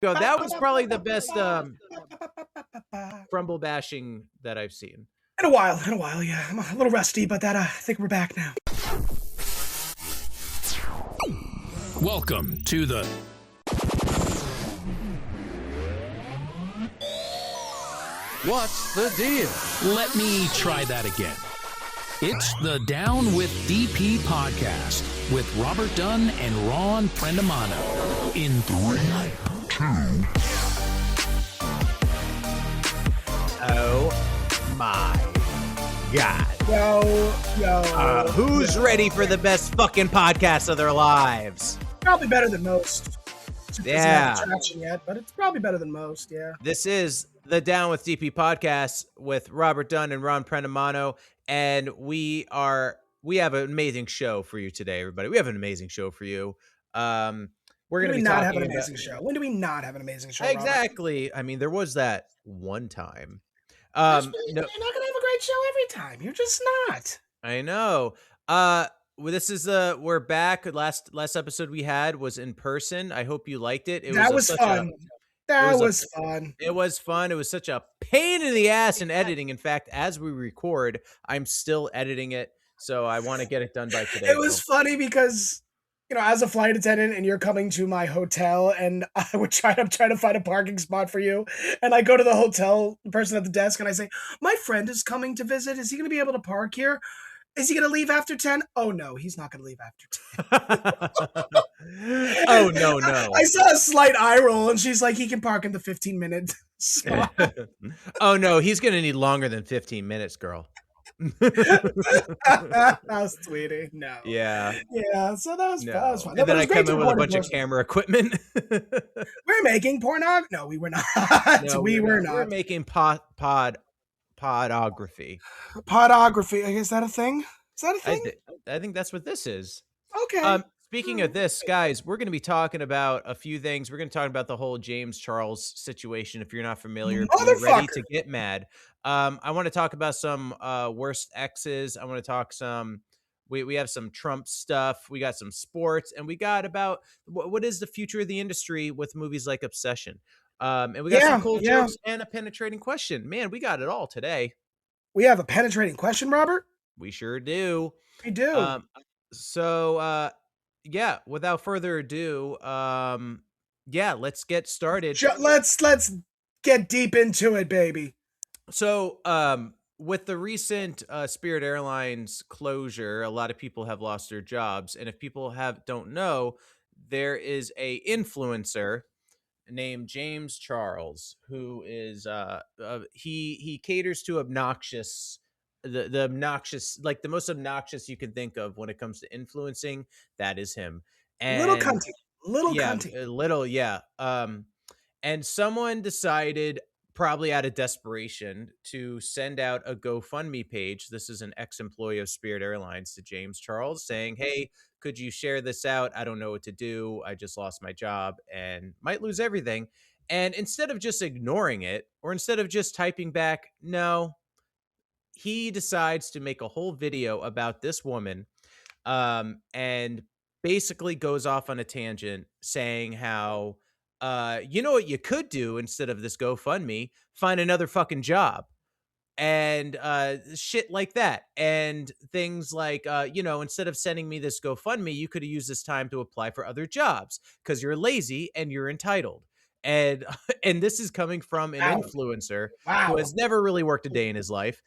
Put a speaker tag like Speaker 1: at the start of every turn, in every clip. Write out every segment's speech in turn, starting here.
Speaker 1: Go. That was probably the best crumble bashing that I've seen.
Speaker 2: In a while, yeah. I'm a little rusty, but I think we're back now.
Speaker 3: Welcome to the
Speaker 4: What's the deal?
Speaker 3: Let me try that again. It's the Down with DP podcast with Robert Dunn and Ron Prendamano in 3, 2.
Speaker 1: Oh my God.
Speaker 2: Yo.
Speaker 1: Who's ready for the best fucking podcast of their lives?
Speaker 2: Probably better than most.
Speaker 1: Yeah.
Speaker 2: Doesn't have traction yet, but it's probably better than most, yeah.
Speaker 1: This is the Down with DP podcast with Robert Dunn and Ron Prendamano, and we have an amazing show for you today, everybody. We have an amazing show for you. We're going to be
Speaker 2: not
Speaker 1: talking
Speaker 2: have an
Speaker 1: about
Speaker 2: amazing show. When do we not have an amazing show?
Speaker 1: Exactly. Robert? I mean, there was that one time.
Speaker 2: You're not going to have a great show every time. You're just not.
Speaker 1: I know. This is we're back. Last episode we had was in person. I hope you liked it.
Speaker 2: That was fun. It was fun.
Speaker 1: It was fun. It was such a pain in the ass in editing. In fact, as we record, I'm still editing it, so I want to get it done by today.
Speaker 2: It was funny because, as a flight attendant and you're coming to my hotel and I would try to find a parking spot for you. And I go to the hotel person at the desk and I say, my friend is coming to visit. Is he going to be able to park here? Is he going to leave after 10? Oh, no, he's not going to leave after
Speaker 1: 10. Oh, no.
Speaker 2: I saw a slight eye roll and she's like, he can park in the 15-minute spot.
Speaker 1: Oh, no, he's going to need longer than 15 minutes, girl.
Speaker 2: That was sweetie. No.
Speaker 1: Yeah.
Speaker 2: So that was fun.
Speaker 1: And then I come in with a bunch of camera equipment.
Speaker 2: We're making pornog. No, we were not. No, we were not.
Speaker 1: We're making podography.
Speaker 2: Podography. Is that a thing? Is that a thing?
Speaker 1: I think that's what this is.
Speaker 2: Okay.
Speaker 1: Speaking of this, guys, we're going to be talking about a few things. We're going to talk about the whole James Charles situation. If you're not familiar, be ready to get mad. I want to talk about some worst exes. I want to talk some. We have some Trump stuff. We got some sports, and we got about what is the future of the industry with movies like Obsession. And we got some cool jokes and a penetrating question. Man, we got it all today.
Speaker 2: We have a penetrating question, Robert?
Speaker 1: We sure do.
Speaker 2: We do.
Speaker 1: Yeah, without further ado, let's get started.
Speaker 2: Let's get deep into it, baby.
Speaker 1: So, with the recent Spirit Airlines closure, a lot of people have lost their jobs. And if people don't know, there is a influencer named James Charles who is he caters to obnoxious the obnoxious, like the most obnoxious you can think of when it comes to influencing. That is him. And
Speaker 2: little cunty.
Speaker 1: And someone decided, probably out of desperation, to send out a GoFundMe page. This is an ex-employee of Spirit Airlines to James Charles saying, hey, could you share this out? I don't know what to do. I just lost my job and might lose everything. And instead of just ignoring it, or instead of just typing back, no, he decides to make a whole video about this woman, and basically goes off on a tangent saying how, you know what you could do instead of this GoFundMe? Find another fucking job. And shit like that. And things like, instead of sending me this GoFundMe, you could have used this time to apply for other jobs because you're lazy and you're entitled. And this is coming from an influencer who has never really worked a day in his life.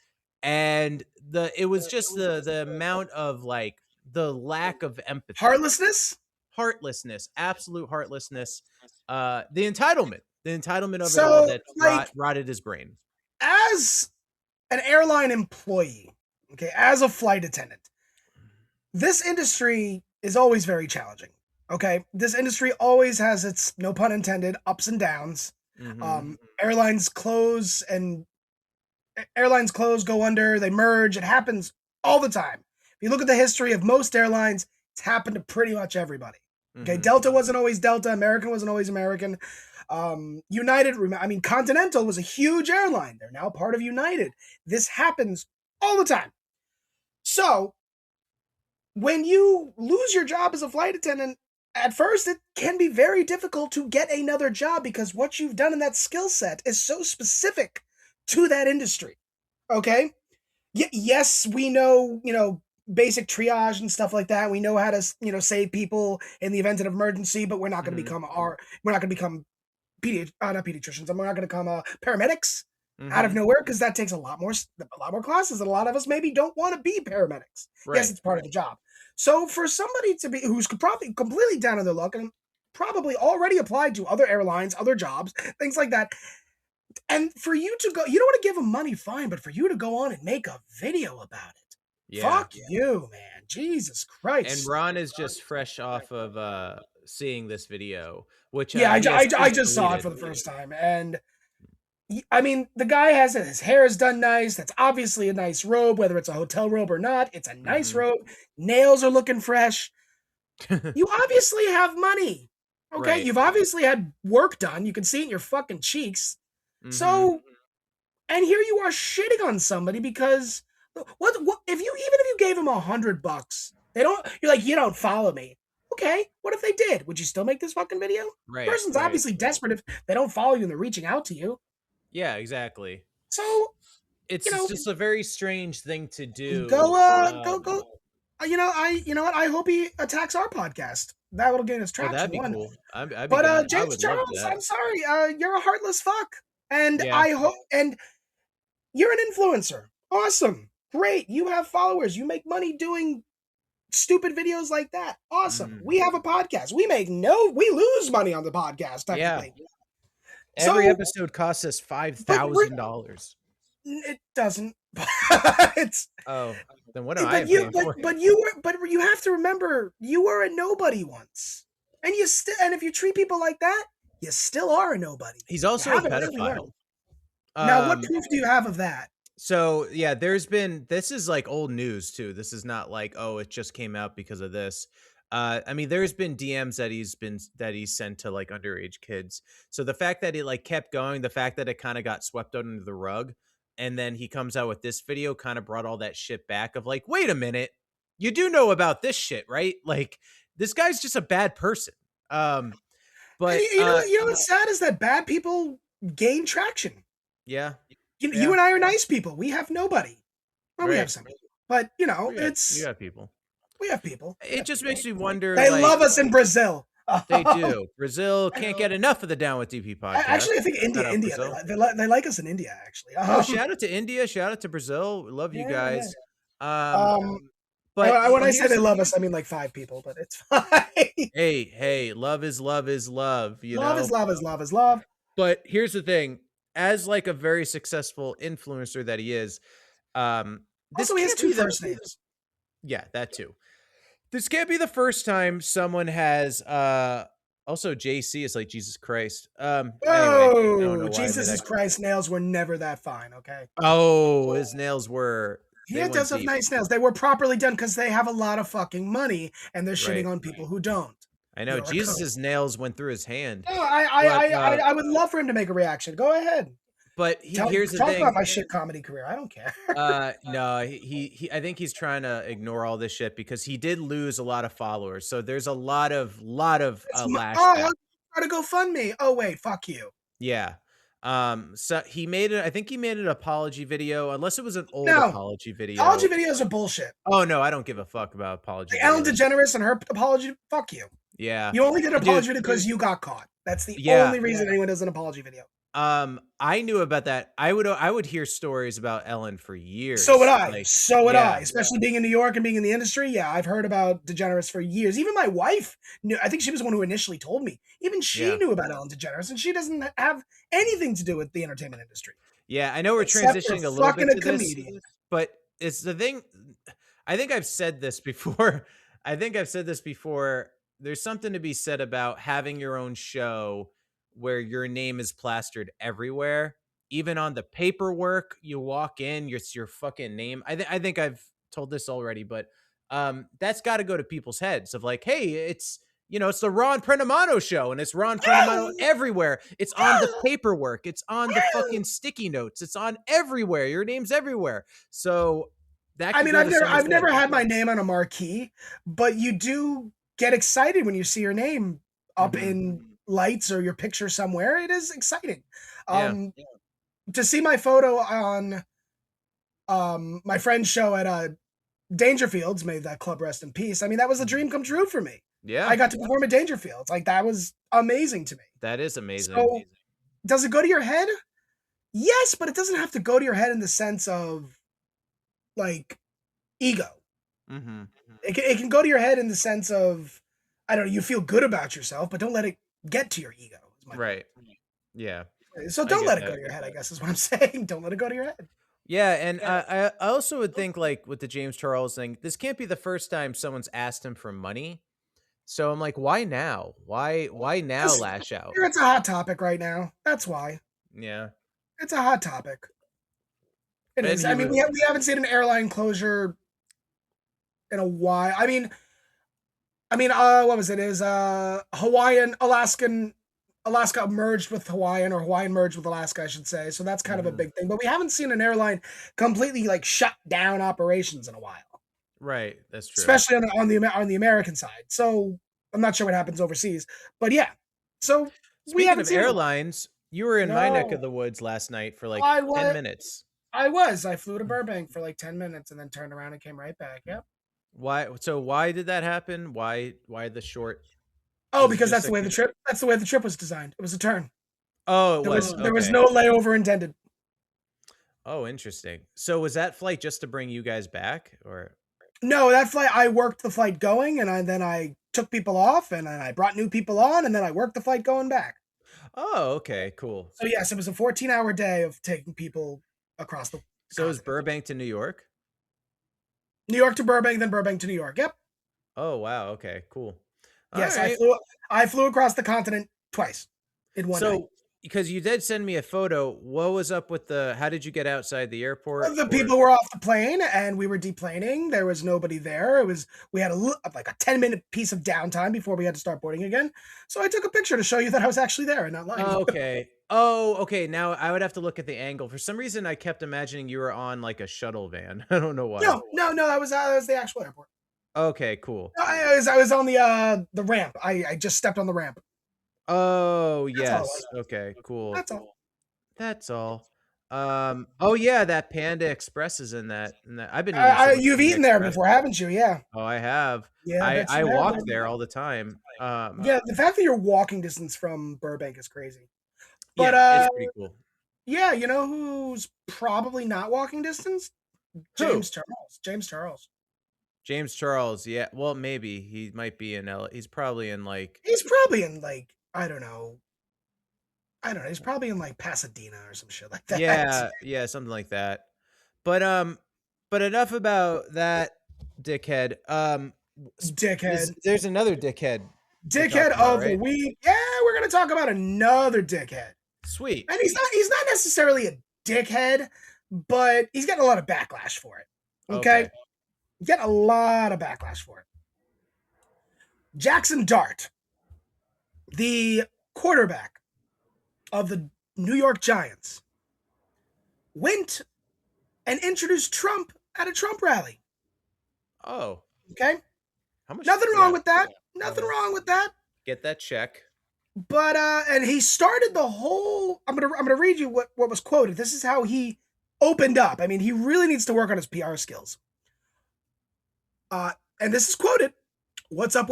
Speaker 1: And it was just the amount of, like, the lack of empathy. Heartlessness, absolute heartlessness. The entitlement of it all that rotted his brain.
Speaker 2: As an airline employee, okay, as a flight attendant, this industry is always very challenging. Okay, this industry always has its, no pun intended, ups and downs. Mm-hmm. Airlines close, go under, they merge. It happens all the time. If you look at the history of most airlines, it's happened to pretty much everybody. Okay, mm-hmm. Delta wasn't always Delta. American wasn't always American. United, Continental was a huge airline. They're now part of United. This happens all the time. So when you lose your job as a flight attendant, at first it can be very difficult to get another job because what you've done in that skill set is so specific to that industry. Okay? Yes, we know, basic triage and stuff like that. We know how to, save people in the event of an emergency, but we're not going to
Speaker 1: Mhm.
Speaker 2: become not pediatricians. We're not going to become paramedics out of
Speaker 1: Mhm.
Speaker 2: nowhere because that takes a lot more classes, and a lot of us maybe don't want to be paramedics. Yes,
Speaker 1: Right.
Speaker 2: it's part of the job. So for somebody to be who's probably completely down on their luck and probably already applied to other airlines, other jobs, things like that, and for you to go, you don't want to give them money, fine, but for you to go on and make a video about it,
Speaker 1: Yeah.
Speaker 2: fuck you, man. Jesus
Speaker 1: And
Speaker 2: Christ.
Speaker 1: Ron is just fresh off of seeing this video, which
Speaker 2: Yeah,
Speaker 1: he has
Speaker 2: I
Speaker 1: since
Speaker 2: just saw it for
Speaker 1: deleted.
Speaker 2: the first time, and I mean, the guy has it. His hair is done nice. That's obviously a nice robe, whether it's a hotel robe or not. It's a nice
Speaker 1: Mhm.
Speaker 2: robe. Nails are looking fresh. You obviously have money. Okay,
Speaker 1: Right.
Speaker 2: you've obviously had work done. You can see it in your fucking cheeks.
Speaker 1: Mhm.
Speaker 2: So, and here you are shitting on somebody because what if you gave him $100, they don't. You're like, you don't follow me. Okay, what if they did? Would you still make this fucking video?
Speaker 1: Right.
Speaker 2: Person's
Speaker 1: Right.
Speaker 2: obviously desperate if they don't follow you and they're reaching out to you.
Speaker 1: Yeah, exactly.
Speaker 2: So,
Speaker 1: It's
Speaker 2: you know,
Speaker 1: just a very strange thing to
Speaker 2: go
Speaker 1: do.
Speaker 2: go. You know what? I hope he attacks our podcast. That will gain us
Speaker 1: Oh, that'd
Speaker 2: traction.
Speaker 1: be
Speaker 2: One,
Speaker 1: cool. I'd be
Speaker 2: but
Speaker 1: down. I
Speaker 2: James
Speaker 1: would love
Speaker 2: Charles,
Speaker 1: that.
Speaker 2: I'm sorry. You're a heartless fuck, and
Speaker 1: Yeah.
Speaker 2: I hope and you're an influencer. Awesome, great. You have followers. You make money doing stupid videos like that. Awesome.
Speaker 1: Mhm.
Speaker 2: We have a podcast. We lose money on the podcast
Speaker 1: Yeah.
Speaker 2: technically.
Speaker 1: Every
Speaker 2: So,
Speaker 1: episode costs us
Speaker 2: but
Speaker 1: $5,000.
Speaker 2: it doesn't. It's
Speaker 1: Oh, then what am I
Speaker 2: but you
Speaker 1: paying for?
Speaker 2: but you have to remember you were a nobody once, and if you treat people like that, you still are a nobody.
Speaker 1: He's
Speaker 2: You
Speaker 1: also a
Speaker 2: haven't really learned.
Speaker 1: pedophile.
Speaker 2: Now, what
Speaker 1: Um,
Speaker 2: proof do you have of that?
Speaker 1: so yeah, this is like old news too. This is not like, oh, it just came out because of this. I mean, there's been DMs that he's sent to like underage kids. So the fact that it like kept going, the fact that it kind of got swept under the rug, and then he comes out with this video kind of brought all that shit back of like, wait a minute, you do know about this shit, right? Like this guy's just a bad person.
Speaker 2: And
Speaker 1: But
Speaker 2: you know what's sad is that bad people gain traction.
Speaker 1: yeah,
Speaker 2: You
Speaker 1: yeah,
Speaker 2: and I are nice people. We have nobody. Well, we
Speaker 1: right.
Speaker 2: have some, but
Speaker 1: You got people.
Speaker 2: we have people.
Speaker 1: It just makes me wonder.
Speaker 2: They
Speaker 1: Like,
Speaker 2: love us in Brazil.
Speaker 1: they do. Brazil can't get enough of the Down with DP podcast.
Speaker 2: Actually, I think
Speaker 1: Shout out
Speaker 2: India,
Speaker 1: Brazil.
Speaker 2: they like us in India. Actually,
Speaker 1: Oh, shout out to India. Shout out to Brazil. Love you
Speaker 2: Yeah,
Speaker 1: guys.
Speaker 2: Um,
Speaker 1: But
Speaker 2: when I say
Speaker 1: here's
Speaker 2: they
Speaker 1: the
Speaker 2: love
Speaker 1: thing.
Speaker 2: us, I mean like 5 people, but it's fine.
Speaker 1: Hey, love is love is love. You
Speaker 2: Love
Speaker 1: know.
Speaker 2: is love is love is love.
Speaker 1: But here's the thing. As like a very successful influencer that he is, this
Speaker 2: Also, he has
Speaker 1: can't
Speaker 2: 2
Speaker 1: be the
Speaker 2: first names.
Speaker 1: yeah, that too. This can't be the first time someone has also JC is like Jesus Christ. Anyway, I don't know
Speaker 2: Oh,
Speaker 1: why I made
Speaker 2: Jesus
Speaker 1: that.
Speaker 2: Christ, nails were never that fine, okay?
Speaker 1: Oh, his nails were
Speaker 2: He
Speaker 1: they went
Speaker 2: does have
Speaker 1: deep.
Speaker 2: nice nails. They were properly done because they have a lot of fucking money and they're shitting
Speaker 1: Right.
Speaker 2: on people who don't.
Speaker 1: I know
Speaker 2: You're a cunt.
Speaker 1: Jesus's nails went through his hand.
Speaker 2: No,
Speaker 1: But,
Speaker 2: I would love for him to make a reaction. Go ahead.
Speaker 1: But here's the
Speaker 2: Talk
Speaker 1: thing.
Speaker 2: about my shit comedy career. I don't care.
Speaker 1: No, he I think he's trying to ignore all this shit because he did lose a lot of followers. So there's a lot of lashback.
Speaker 2: Oh, try to go fund me. Oh wait, fuck you.
Speaker 1: Yeah. So he made it. I think he made an apology video, unless it was an old
Speaker 2: No.
Speaker 1: apology video.
Speaker 2: Apology videos are bullshit.
Speaker 1: Oh no, I don't give a fuck about apology.
Speaker 2: Like Ellen
Speaker 1: videos.
Speaker 2: DeGeneres and her apology. Fuck you.
Speaker 1: Yeah.
Speaker 2: You only did an
Speaker 1: Dude.
Speaker 2: apology video because you got caught. That's the
Speaker 1: Yeah.
Speaker 2: only reason anyone does an apology video.
Speaker 1: I knew about that. I would hear stories about Ellen for years.
Speaker 2: So would I.
Speaker 1: Like,
Speaker 2: So would
Speaker 1: yeah.
Speaker 2: I. Especially being in New York and being in the industry. Yeah, I've heard about DeGeneres for years. Even my wife knew. I think she was the one who initially told me. Even she
Speaker 1: Yeah.
Speaker 2: knew about Ellen DeGeneres, and she doesn't have anything to do with the entertainment industry.
Speaker 1: Yeah, I know we're
Speaker 2: Except for
Speaker 1: transitioning a little
Speaker 2: fucking
Speaker 1: bit
Speaker 2: a
Speaker 1: to this,
Speaker 2: comedian.
Speaker 1: but it's the thing. I think I've said this before. There's something to be said about having your own show where your name is plastered everywhere, even on the paperwork. You walk in, it's your fucking name. I think I've told this already, but that's got to go to people's heads of like, hey, it's the Ron Prendamano show, and it's Ron Prendamano everywhere. It's on the paperwork. It's on the fucking sticky notes. It's on everywhere. Your name's everywhere. So that.
Speaker 2: I
Speaker 1: could
Speaker 2: mean,
Speaker 1: go
Speaker 2: I've
Speaker 1: to someone's
Speaker 2: never
Speaker 1: head.
Speaker 2: had my name on a marquee, but you do get excited when you see your name up
Speaker 1: Mhm.
Speaker 2: in lights or your picture somewhere. It is exciting.
Speaker 1: Yeah.
Speaker 2: To see my photo on my friend's show at Dangerfields, may that club rest in peace. I mean, that was a dream come true for me.
Speaker 1: Yeah.
Speaker 2: I got to perform at Dangerfields. Like, that was amazing to me.
Speaker 1: That is amazing.
Speaker 2: So, does it go to your head? Yes, but it doesn't have to go to your head in the sense of, like, ego.
Speaker 1: Mhm.
Speaker 2: It can go to your head in the sense of, I don't know, you feel good about yourself, but don't let it get to your ego. Is my
Speaker 1: Right. Yeah.
Speaker 2: point. So
Speaker 1: I
Speaker 2: don't
Speaker 1: get
Speaker 2: let it
Speaker 1: that.
Speaker 2: go to your head, I guess is what I'm saying. Don't let it go to your head.
Speaker 1: Yeah, and I also would think, like, with the James Charles thing, this can't be the first time someone's asked him for money. So I'm like, why now? Why now
Speaker 2: Just-
Speaker 1: lash out?
Speaker 2: It's a hot topic right now. That's why.
Speaker 1: Yeah.
Speaker 2: It's a hot topic. It
Speaker 1: And
Speaker 2: is. I mean, we haven't seen an airline closure in a while. I mean, what was it? Is Alaska merged with Hawaiian, or Hawaiian merged with Alaska, I should say. So that's kind of a big thing. But we haven't seen an airline completely like shut down operations in a while,
Speaker 1: Right. That's true.
Speaker 2: especially on the American side. So I'm not sure what happens overseas, but yeah. So we
Speaker 1: Speaking
Speaker 2: haven't
Speaker 1: of
Speaker 2: seen it.
Speaker 1: airlines, you were in my neck
Speaker 2: No.
Speaker 1: of the woods last night for like
Speaker 2: I
Speaker 1: 10
Speaker 2: was.
Speaker 1: minutes.
Speaker 2: I flew to Burbank for like 10 minutes and then turned around and came right back. Yep.
Speaker 1: Why did that happen? Why the short?
Speaker 2: Oh,
Speaker 1: Was it
Speaker 2: because
Speaker 1: just
Speaker 2: that's the way the trip was designed. It was a turn.
Speaker 1: Oh, it
Speaker 2: There
Speaker 1: was.
Speaker 2: was there was
Speaker 1: Okay.
Speaker 2: no layover intended.
Speaker 1: Oh, interesting. So was that flight just to bring you guys back, or?
Speaker 2: No, that flight, I worked the flight going, and then I took people off, and then I brought new people on, and then I worked the flight going back.
Speaker 1: Oh, okay, cool.
Speaker 2: So yes, it was a 14-hour day of taking people across the
Speaker 1: So is
Speaker 2: continent.
Speaker 1: Burbank to New York?
Speaker 2: New York to Burbank, then Burbank to New York. Yep.
Speaker 1: Oh, wow. Okay, cool.
Speaker 2: Yes,
Speaker 1: All right.
Speaker 2: I flew across the continent twice in one night.
Speaker 1: So, because you did send me a photo, what was up with how did you get outside the airport?
Speaker 2: The people were off the plane and we were deplaning. There was nobody there. We had like a 10-minute piece of downtime before we had to start boarding again. So I took a picture to show you that I was actually there and not lying.
Speaker 1: Okay. Oh, okay. Now I would have to look at the angle. For some reason, I kept imagining you were on like a shuttle van. I don't know why.
Speaker 2: No, that was the actual airport.
Speaker 1: Okay, cool.
Speaker 2: No, I was on the ramp. I just stepped on the ramp.
Speaker 1: Oh,
Speaker 2: all
Speaker 1: yes.
Speaker 2: it
Speaker 1: Okay, cool.
Speaker 2: That's all.
Speaker 1: That's all. Oh yeah, that Panda Express is in that. I've been eating so much
Speaker 2: You've
Speaker 1: Panda
Speaker 2: eaten there
Speaker 1: Express.
Speaker 2: before, haven't you? Yeah.
Speaker 1: Oh, I have.
Speaker 2: Yeah,
Speaker 1: I
Speaker 2: bet you have.
Speaker 1: walk there all the time.
Speaker 2: Yeah, the fact that you're walking distance from Burbank is crazy. But
Speaker 1: yeah, it's pretty cool.
Speaker 2: yeah, you know who's probably not walking distance? James Charles.
Speaker 1: James Charles, yeah. Well, maybe he might be in LA. He's probably in like.
Speaker 2: He's probably in like I don't know. He's probably in like Pasadena or some shit like that.
Speaker 1: Yeah, something like that. But enough about that dickhead.
Speaker 2: Dickhead.
Speaker 1: There's another dickhead.
Speaker 2: Dickhead
Speaker 1: about,
Speaker 2: of the
Speaker 1: right?
Speaker 2: week. Yeah, we're gonna talk about another dickhead.
Speaker 1: Sweet.
Speaker 2: And he's not necessarily a dickhead, but he's getting a lot of backlash for it. Okay? Getting a lot of backlash for it. Jackson Dart, the quarterback of the New York Giants, went and introduced Trump at a Trump rally.
Speaker 1: Oh,
Speaker 2: Okay?
Speaker 1: how much?
Speaker 2: Nothing wrong
Speaker 1: yeah.
Speaker 2: with that. Nothing wrong with that.
Speaker 1: Get that check.
Speaker 2: But and he started the whole I'm gonna read you what was quoted. This is how he opened up. I mean, he really needs to work on his PR skills. And this is quoted. What's up?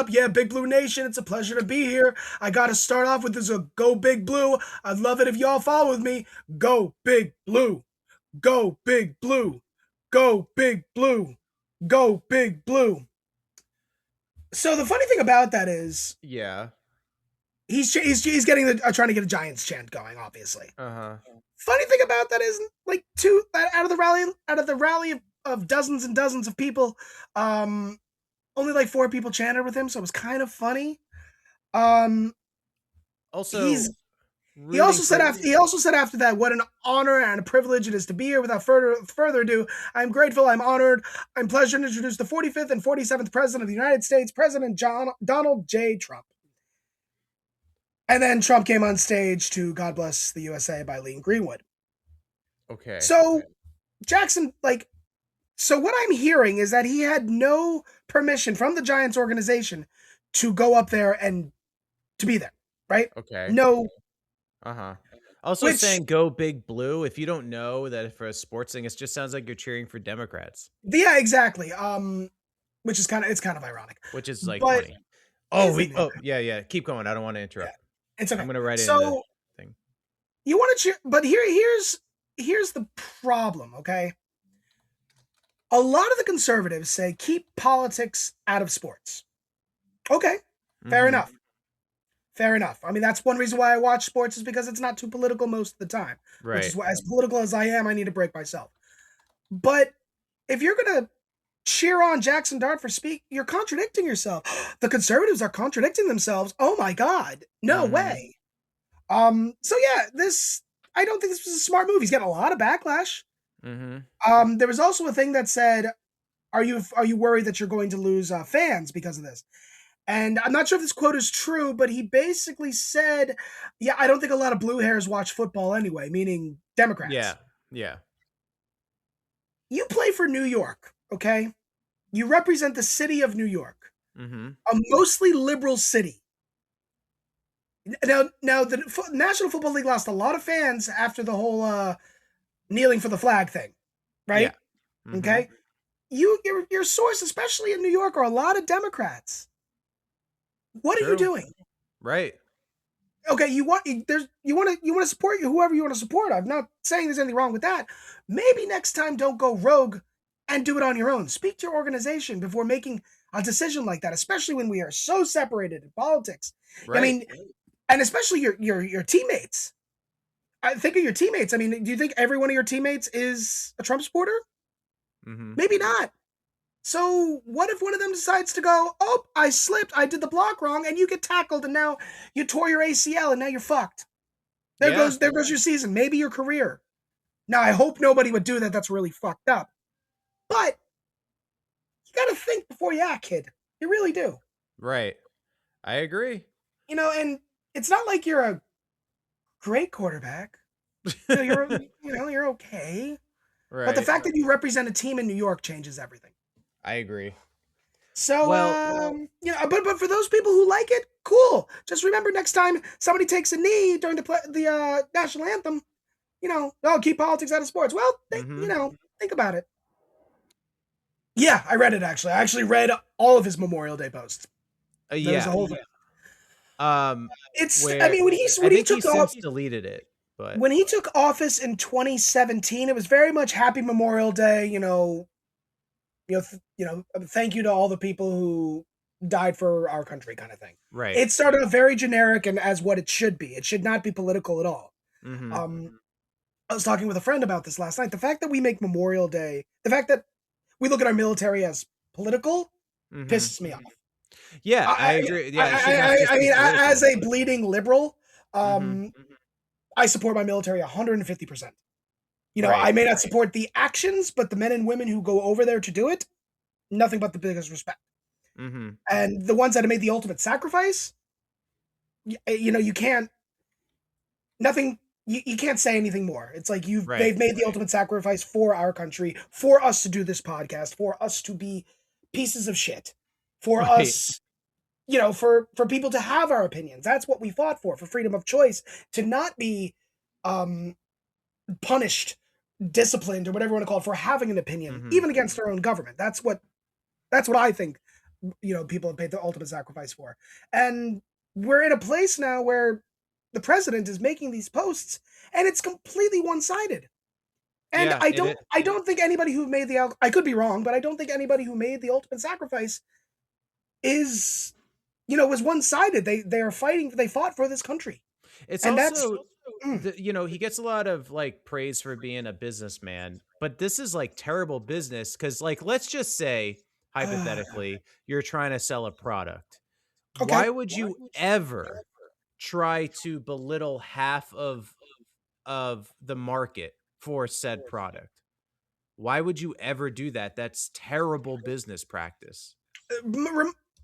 Speaker 2: Yeah, Big Blue Nation, it's a pleasure to be here. I gotta start off with this Go Big Blue. I'd love it if y'all follow with me. Go Big Blue. Go Big Blue. Go Big Blue. Go Big Blue. So the funny thing about that is
Speaker 1: Yeah.
Speaker 2: he's getting trying to get a Giants chant going, obviously.
Speaker 1: Uh-huh.
Speaker 2: Funny thing about that is, like, out of the rally of dozens and dozens of people, only like 4 people chanted with him, so it was kind of funny.
Speaker 1: Also,
Speaker 2: He also said after that, what an honor and a privilege it is to be here. Without further ado, I'm grateful, I'm honored, I'm pleased to introduce the 45th and 47th President of the United States, President Donald J. Trump. And then Trump came on stage to God Bless the USA by Lee Greenwood.
Speaker 1: Okay.
Speaker 2: So Jackson, so what I'm hearing is that he had no permission from the Giants organization to go up there and to be there, right?
Speaker 1: Okay.
Speaker 2: No,
Speaker 1: Uh-huh. Also
Speaker 2: which
Speaker 1: saying go big blue, if you don't know that for a sports thing, it just sounds like you're cheering for Democrats,
Speaker 2: yeah, exactly. Which is kind of ironic,
Speaker 1: which is like
Speaker 2: but
Speaker 1: funny. Oh,
Speaker 2: isn't it?
Speaker 1: yeah. Keep going. I don't want to
Speaker 2: Yeah,
Speaker 1: interrupt.
Speaker 2: it's okay.
Speaker 1: I'm gonna write it in the
Speaker 2: So
Speaker 1: thing.
Speaker 2: you want to cheer, but here's the problem. Okay, a lot of the conservatives say keep politics out of sports. Okay, fair
Speaker 1: Mhm.
Speaker 2: enough. Fair enough. I mean, that's one reason why I watch sports is because it's not too political most of the time. Which
Speaker 1: Right.
Speaker 2: is why, as political as I am, I need to break myself. But if you're gonna cheer on Jackson Dart for speak, you're contradicting yourself. The conservatives are contradicting themselves. Oh my God, no
Speaker 1: Mhm.
Speaker 2: way. So yeah, I don't think this was a smart move. He's getting a lot of backlash.
Speaker 1: Mhm.
Speaker 2: There was also a thing that said, "Are you worried that you're going to lose fans because of this?" And I'm not sure if this quote is true, but he basically said, "Yeah, I don't think a lot of blue hairs watch football anyway," meaning Democrats.
Speaker 1: Yeah.
Speaker 2: You play for New York, okay? You represent the city of New York,
Speaker 1: Mhm.
Speaker 2: a mostly liberal city. Now the National Football League lost a lot of fans after the whole kneeling for the flag thing, right?
Speaker 1: Yeah. Mhm.
Speaker 2: Okay, your source, especially in New York, are a lot of Democrats. What are you
Speaker 1: True.
Speaker 2: doing?
Speaker 1: Right.
Speaker 2: Okay, you want to support whoever you want to support. I'm not saying there's anything wrong with that. Maybe next time don't go rogue and do it on your own. Speak to your organization before making a decision like that, especially when we are so separated in politics. I
Speaker 1: Right.
Speaker 2: mean, and especially your teammates. I think of your teammates. I mean, do you think every one of your teammates is a Trump supporter?
Speaker 1: Mhm.
Speaker 2: Maybe not. So what if one of them decides to go, "Oh, I slipped, I did the block wrong," and you get tackled, and now you tore your ACL, and now you're fucked.
Speaker 1: Yeah.
Speaker 2: There goes your season, maybe your career. Now I hope nobody would do that. That's really fucked up. But you got to think before you act, kid. You really do.
Speaker 1: Right. I agree.
Speaker 2: And it's not like you're a great quarterback. You're okay. But the
Speaker 1: Right.
Speaker 2: fact that you represent a team in New York changes everything.
Speaker 1: I agree.
Speaker 2: So,
Speaker 1: Well,
Speaker 2: but for those people who like it, cool. Just remember next time somebody takes a knee during the national anthem, oh, keep politics out of sports. Well,
Speaker 1: mhm.
Speaker 2: think about it. Yeah, I read it actually. I actually read all of his Memorial Day posts. There was a
Speaker 1: Yeah.
Speaker 2: whole thing. I
Speaker 1: Where
Speaker 2: mean,
Speaker 1: I think he since deleted it, but
Speaker 2: when he took office in 2017, it was very much Happy Memorial Day. Thank you to all the people who died for our country, kind of thing.
Speaker 1: right.
Speaker 2: It started off very generic and as what it should be. It should not be political at all.
Speaker 1: Mhm.
Speaker 2: I was talking with a friend about this last night. The fact that we make Memorial Day, the fact that we look at our military as political,
Speaker 1: Mhm.
Speaker 2: pisses me off.
Speaker 1: Yeah, I agree. Yeah, it should not just
Speaker 2: I
Speaker 1: be
Speaker 2: mean, as
Speaker 1: political.
Speaker 2: a bleeding liberal,
Speaker 1: Mhm.
Speaker 2: I support my military 150%.
Speaker 1: Right.
Speaker 2: I may not support the actions, but the men and women who go over there to do it, nothing but the biggest respect.
Speaker 1: Mhm.
Speaker 2: And the ones that have made the ultimate sacrifice, you can't, nothing, you can't say anything more. It's like
Speaker 1: Right.
Speaker 2: they've made the ultimate sacrifice for our country, for us to do this podcast, for us to be pieces of shit, for
Speaker 1: Right.
Speaker 2: us, for people to have our opinions. That's what we fought for freedom of choice, to not be um, punished, disciplined, or whatever you want to call it, for having an opinion,
Speaker 1: Mhm.
Speaker 2: even against our own government. That's what I think, people have paid the ultimate sacrifice for. And we're in a place now where the president is making these posts and it's completely one-sided. And
Speaker 1: Yeah, it
Speaker 2: I don't think anybody who made I could be wrong, but I don't think anybody who made the ultimate sacrifice is, was one-sided. They fought for this country.
Speaker 1: it's
Speaker 2: And that's
Speaker 1: also
Speaker 2: mm,
Speaker 1: he gets a lot of like praise for being a businessman, but this is like terrible business cuz like let's just say hypothetically you're trying to sell a product.
Speaker 2: okay.
Speaker 1: Why would you ever try to belittle half of the market for said product? Why would you ever do that? That's terrible business practice.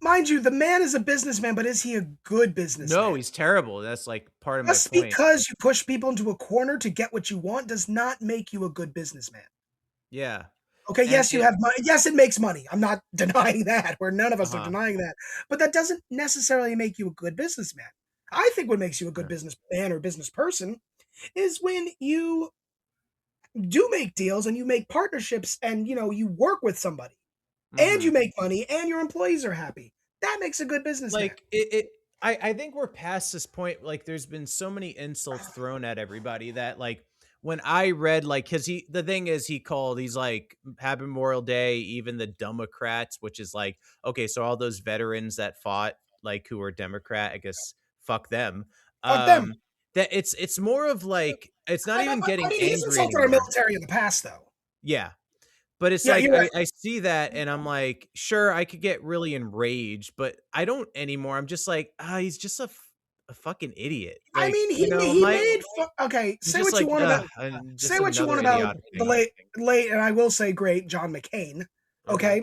Speaker 2: Mind you, the man is a businessman, but is he a good
Speaker 1: No,
Speaker 2: businessman?
Speaker 1: he's terrible. That's like part of my
Speaker 2: Just
Speaker 1: point.
Speaker 2: because you push people into a corner to get what you want does not make you a good businessman.
Speaker 1: Yeah.
Speaker 2: Okay,
Speaker 1: And
Speaker 2: yes, you have money. Yes, it makes money. I'm not denying that. Where none of us are
Speaker 1: uh-huh.
Speaker 2: denying that. But that doesn't necessarily make you a good businessman. I think what makes you a good
Speaker 1: Yeah.
Speaker 2: businessman or business person is when you do make deals and you make partnerships and you work with somebody and you
Speaker 1: Mhm.
Speaker 2: make money and your employees are happy. That makes a good businessman.
Speaker 1: Like, I think we're past this point, like, there's been so many insults thrown at everybody that, like, when I read, like, 'cause the thing is he's like, "Happy Memorial Day," even the Democrats, which is like, okay, so all those veterans that fought, like, who were Democrat, I guess, fuck them.
Speaker 2: Fuck them.
Speaker 1: That it's more of like, it's not even
Speaker 2: I
Speaker 1: getting
Speaker 2: mean, he's
Speaker 1: angry
Speaker 2: insulted our
Speaker 1: anymore.
Speaker 2: military in the past, though.
Speaker 1: Yeah. But it's
Speaker 2: Yeah,
Speaker 1: like
Speaker 2: you're right.
Speaker 1: I see that and I'm like, sure, I could get really enraged, but I don't anymore. I'm just like, he's just a fucking idiot.
Speaker 2: I
Speaker 1: Like,
Speaker 2: mean, he
Speaker 1: my
Speaker 2: made okay.
Speaker 1: he's
Speaker 2: Say
Speaker 1: just
Speaker 2: what you
Speaker 1: like,
Speaker 2: want about
Speaker 1: just another idiotic
Speaker 2: the
Speaker 1: thing.
Speaker 2: late, and I will say great John McCain.
Speaker 1: Uh-huh.
Speaker 2: Okay,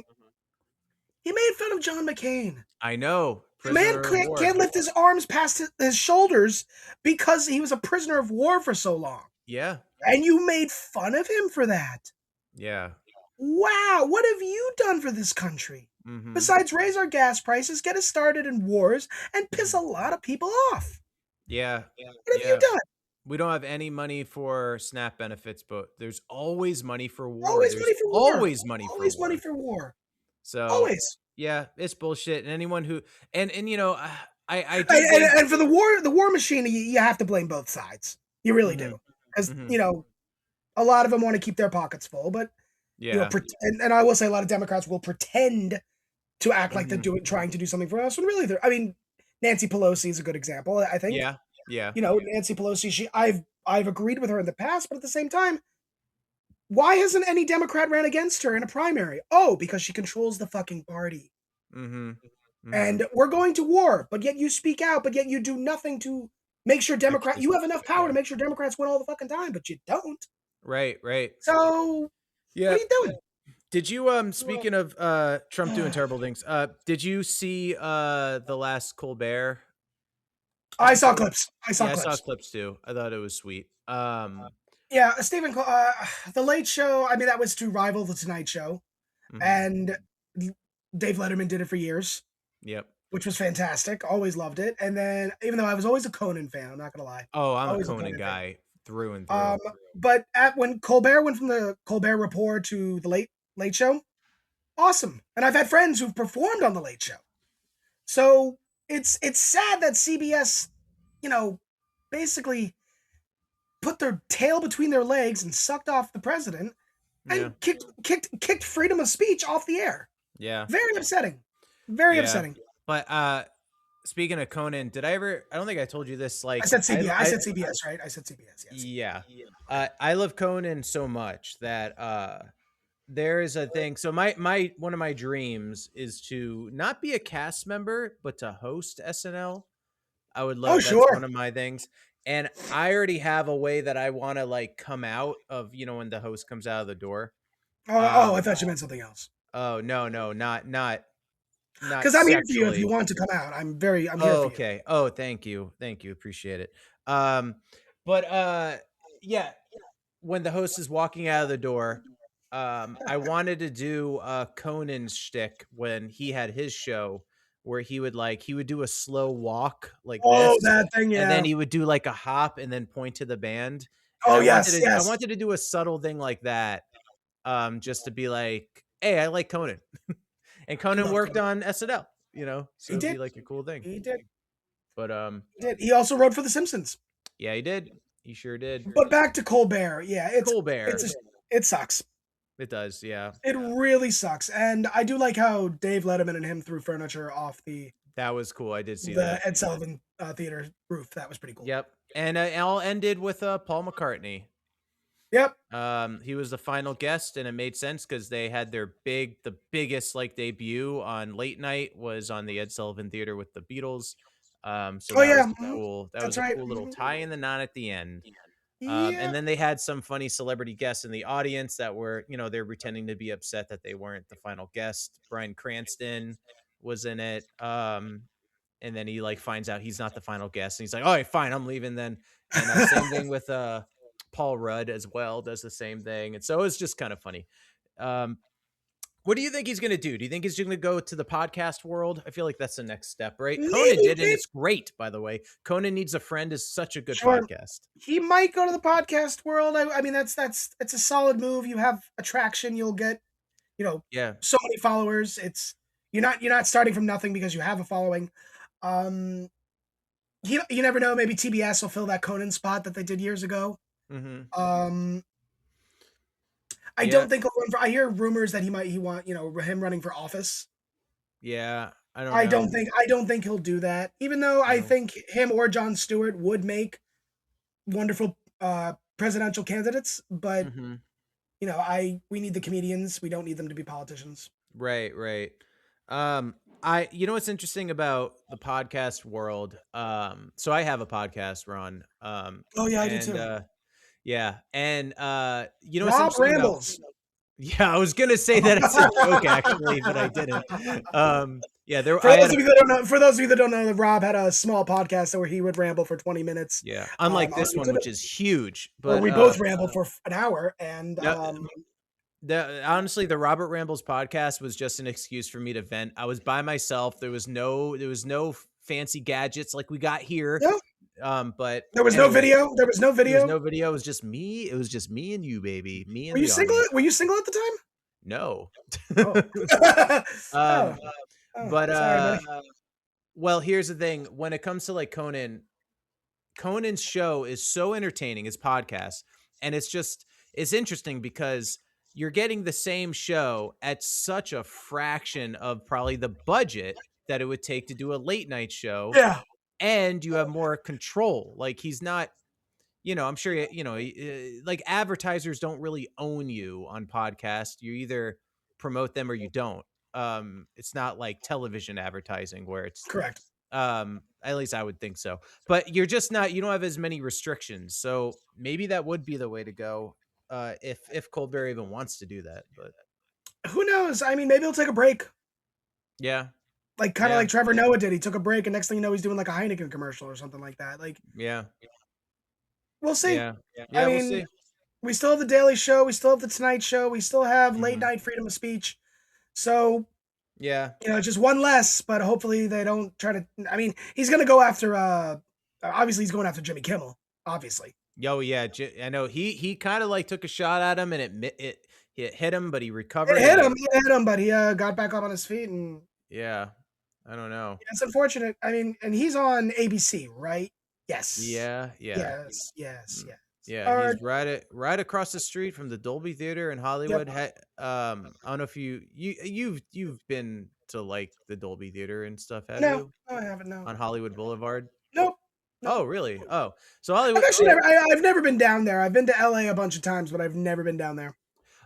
Speaker 2: he made fun of John McCain.
Speaker 1: I know,
Speaker 2: The man
Speaker 1: prisoner of war.
Speaker 2: can't lift his arms past his shoulders because he was a prisoner of war for so long,
Speaker 1: Yeah,
Speaker 2: and you made fun of him for that.
Speaker 1: yeah.
Speaker 2: Wow, what have you done for this country?
Speaker 1: Mm-hmm.
Speaker 2: Besides raise our gas prices, get us started in wars, and piss a lot of people off.
Speaker 1: Yeah,
Speaker 2: What have you
Speaker 1: yeah.
Speaker 2: done?
Speaker 1: We don't have any money for SNAP benefits, but there's always money for war.
Speaker 2: Always
Speaker 1: There's
Speaker 2: money for war.
Speaker 1: always money for
Speaker 2: Always money
Speaker 1: war.
Speaker 2: for war.
Speaker 1: So
Speaker 2: Always.
Speaker 1: yeah, it's bullshit. And anyone who and I do
Speaker 2: And,
Speaker 1: think.
Speaker 2: and for the war machine, you have to blame both sides. You really
Speaker 1: Mhm,
Speaker 2: do, because
Speaker 1: mhm.
Speaker 2: a lot of them want to keep their pockets full, but
Speaker 1: Yeah.
Speaker 2: and I will say a lot of Democrats will pretend to act like they're
Speaker 1: Mhm.
Speaker 2: trying to do something for us when really they're. I mean, Nancy Pelosi is a good example. I think
Speaker 1: Yeah. Yeah.
Speaker 2: Nancy Pelosi. I've agreed with her in the past, but at the same time, why hasn't any Democrat ran against her in a primary? Oh, because she controls the fucking party.
Speaker 1: Mhm. Mhm.
Speaker 2: And we're going to war, but yet you speak out, but yet you do nothing to make sure
Speaker 1: Actually
Speaker 2: you have
Speaker 1: stop
Speaker 2: enough
Speaker 1: it,
Speaker 2: power
Speaker 1: yeah.
Speaker 2: to make sure Democrats win all the fucking time, but you don't.
Speaker 1: Right, right.
Speaker 2: So what are
Speaker 1: Yep.
Speaker 2: you doing?
Speaker 1: Did you speaking of Trump doing terrible things, did you see the last Colbert
Speaker 2: I saw
Speaker 1: episode?
Speaker 2: clips. I saw
Speaker 1: Yeah, I saw
Speaker 2: clips.
Speaker 1: clips too. I thought it was sweet.
Speaker 2: Yeah, The Late Show. I mean, that was to rival the Tonight Show,
Speaker 1: Mhm.
Speaker 2: and Dave Letterman did it for years,
Speaker 1: Yep.
Speaker 2: which was fantastic. Always loved it. And then, even though I was always a Conan fan, I'm not gonna lie,
Speaker 1: Oh, I'm a
Speaker 2: always a
Speaker 1: Conan
Speaker 2: Conan fan.
Speaker 1: guy through and
Speaker 2: Um,
Speaker 1: through.
Speaker 2: but when Colbert went from the Colbert Report to the Late Show, awesome. And I've had friends who've performed on the Late Show. So it's sad that CBS, basically put their tail between their legs and sucked off the president
Speaker 1: Yeah.
Speaker 2: and kicked freedom of speech off the air.
Speaker 1: Yeah.
Speaker 2: Very upsetting. Very
Speaker 1: Yeah.
Speaker 2: upsetting.
Speaker 1: But speaking of Conan, I don't think I told you this, like
Speaker 2: I said CBS. I said CBS, right? I said CBS. Yes.
Speaker 1: yeah. I love Conan so much that there is a thing. So my one of my dreams is to not be a cast member, but to host SNL. I would
Speaker 2: Oh,
Speaker 1: love that's one
Speaker 2: sure.
Speaker 1: of my things. And I already have a way that I want to like come out of, when the host comes out of the door.
Speaker 2: I
Speaker 1: Um
Speaker 2: thought you meant something else.
Speaker 1: oh no, not
Speaker 2: Because I'm here for you if you
Speaker 1: sexually.
Speaker 2: want to come out. I'm here
Speaker 1: Oh,
Speaker 2: for you.
Speaker 1: okay. Oh, thank you. Thank you. Appreciate it. Um, but yeah, when the host is walking out of the door, I wanted to do Conan's shtick when he had his show where he would do a slow walk like
Speaker 2: Oh,
Speaker 1: this,
Speaker 2: that thing,
Speaker 1: and then
Speaker 2: yeah.
Speaker 1: he would do like a hop and then point to the band. And
Speaker 2: Oh, yes,
Speaker 1: I
Speaker 2: yes.
Speaker 1: wanted to do a subtle thing like that, just to be like, hey, I like Conan. And
Speaker 2: I
Speaker 1: Conan
Speaker 2: love
Speaker 1: worked
Speaker 2: Conan.
Speaker 1: on SNL, so
Speaker 2: He
Speaker 1: it'd be
Speaker 2: did.
Speaker 1: like a cool thing.
Speaker 2: He did.
Speaker 1: But
Speaker 2: He did. He also wrote for The Simpsons.
Speaker 1: yeah, he did. He sure did.
Speaker 2: But back to Colbert. Yeah,
Speaker 1: Colbert.
Speaker 2: it sucks.
Speaker 1: It does, yeah.
Speaker 2: It really sucks. And I do like how Dave Letterman and him threw furniture off the
Speaker 1: That was cool. I did see
Speaker 2: the
Speaker 1: that.
Speaker 2: Ed Sullivan Theater roof. That was pretty cool.
Speaker 1: Yep. And it all ended with Paul McCartney.
Speaker 2: Yep.
Speaker 1: He was the final guest, and it made sense because they had the biggest like debut on late night was on the Ed Sullivan Theater with the Beatles. So
Speaker 2: Oh,
Speaker 1: that
Speaker 2: yeah.
Speaker 1: was cool. That was
Speaker 2: That's
Speaker 1: a
Speaker 2: right.
Speaker 1: cool little tie in the knot at the end.
Speaker 2: Yeah.
Speaker 1: And then they had some funny celebrity guests in the audience that were, they're pretending to be upset that they weren't the final guest. Bryan Cranston was in it. And then he like finds out he's not the final guest, and he's like, "All right, fine, I'm leaving then." And same thing with Paul Rudd as well, does the same thing, and so it's just kind of funny. What do you think he's going to do? Do you think he's going to go to the podcast world? I feel like that's the next step, right?
Speaker 2: Maybe,
Speaker 1: Conan did, and
Speaker 2: maybe.
Speaker 1: it's great, by the way. Conan Needs a Friend is such a good
Speaker 2: Sure.
Speaker 1: podcast.
Speaker 2: He might go to the podcast world. I mean, it's a solid move. You have attraction. You'll get,
Speaker 1: Yeah.
Speaker 2: so many followers. You're not starting from nothing because you have a following. You never know. Maybe TBS will fill that Conan spot that they did years ago.
Speaker 1: Mm-hmm.
Speaker 2: I don't think he'll run for. I hear rumors that he want him running for office.
Speaker 1: Yeah, I
Speaker 2: don't think he'll do that. Even though I think him or Jon Stewart would make wonderful presidential candidates, but we need the comedians. We don't need them to be politicians.
Speaker 1: Right. What's interesting about the podcast world? So I have a podcast, Ron.
Speaker 2: Oh yeah, I do too.
Speaker 1: Yeah, and what's
Speaker 2: Rob
Speaker 1: interesting
Speaker 2: rambles.
Speaker 1: Yeah, I was gonna say that it's a joke actually, but I didn't.
Speaker 2: For those of you that don't know, Rob had a small podcast where he would ramble for 20 minutes.
Speaker 1: Yeah, unlike this one, which is huge. But
Speaker 2: we both rambled for an hour, and
Speaker 1: honestly, the Robert Rambles podcast was just an excuse for me to vent. I was by myself. There was no fancy gadgets like we got here.
Speaker 2: Yeah.
Speaker 1: But
Speaker 2: there was no video. There was no video.
Speaker 1: It was just me. It was just me and you, baby. Me and
Speaker 2: Were you single? Were you single at the time?
Speaker 1: No.
Speaker 2: Sorry,
Speaker 1: well, here's the thing. When it comes to like Conan's show is so entertaining, his podcast, and it's interesting because you're getting the same show at such a fraction of probably the budget that it would take to do a late night show.
Speaker 2: Yeah.
Speaker 1: And you have more control. Like he's not, I'm sure, like advertisers don't really own you on podcasts. You either promote them or you don't. It's not like television advertising where it's
Speaker 2: correct.
Speaker 1: At least I would think so. But you don't have as many restrictions. So maybe that would be the way to go if Colbert even wants to do that. But
Speaker 2: who knows? I mean, maybe he'll take a break.
Speaker 1: Yeah.
Speaker 2: Like kind of like Trevor Noah did. He took a break, and next thing you know, he's doing like a Heineken commercial or something like that. Like, we'll see.
Speaker 1: Yeah,
Speaker 2: I mean,
Speaker 1: we'll see.
Speaker 2: We still have the Daily Show. We still have the Tonight Show. We still have late night freedom of speech. So, just one less. But hopefully they don't try to. I mean, he's going to go after. Obviously, he's going after Jimmy Kimmel. Obviously.
Speaker 1: Oh yeah, I know. He kind of like took a shot at him, and it hit him, but he recovered.
Speaker 2: It hit him, but he got back up on his feet and.
Speaker 1: Yeah. I don't know.
Speaker 2: It's unfortunate. I mean, and he's on ABC, right? Yes.
Speaker 1: Yeah.
Speaker 2: Yes.
Speaker 1: Yeah, he's right across the street from the Dolby Theater in Hollywood. Yep. I don't know if you've been to like the Dolby Theater and stuff, have you?
Speaker 2: No, I haven't. No.
Speaker 1: On Hollywood Boulevard?
Speaker 2: Nope.
Speaker 1: Oh, really? Oh, so Hollywood.
Speaker 2: I've never been down there. I've been to LA a bunch of times, but I've never been down there.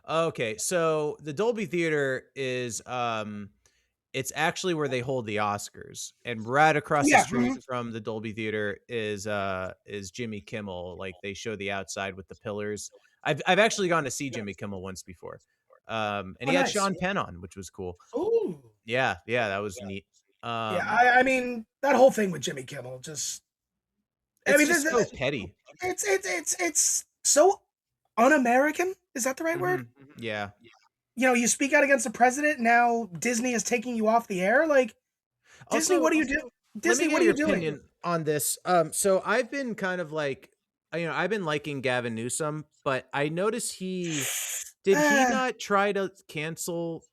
Speaker 1: Okay, so the Dolby Theater is it's actually where they hold the Oscars, and right across the street from the Dolby Theater is Jimmy Kimmel. Like they show the outside with the pillars. I've actually gone to see Jimmy Kimmel once before, and he had Sean Penn on, which was cool.
Speaker 2: Ooh,
Speaker 1: yeah, that was neat.
Speaker 2: I mean that whole thing with Jimmy Kimmel just
Speaker 1: it's so petty.
Speaker 2: It's so un-American. Is that the right word?
Speaker 1: Yeah.
Speaker 2: You speak out against the president. Now Disney is taking you off the air. Like Disney, what do you do? Disney, what are you doing
Speaker 1: on this? So I've been kind of like, I've been liking Gavin Newsom, but I noticed he not try to cancel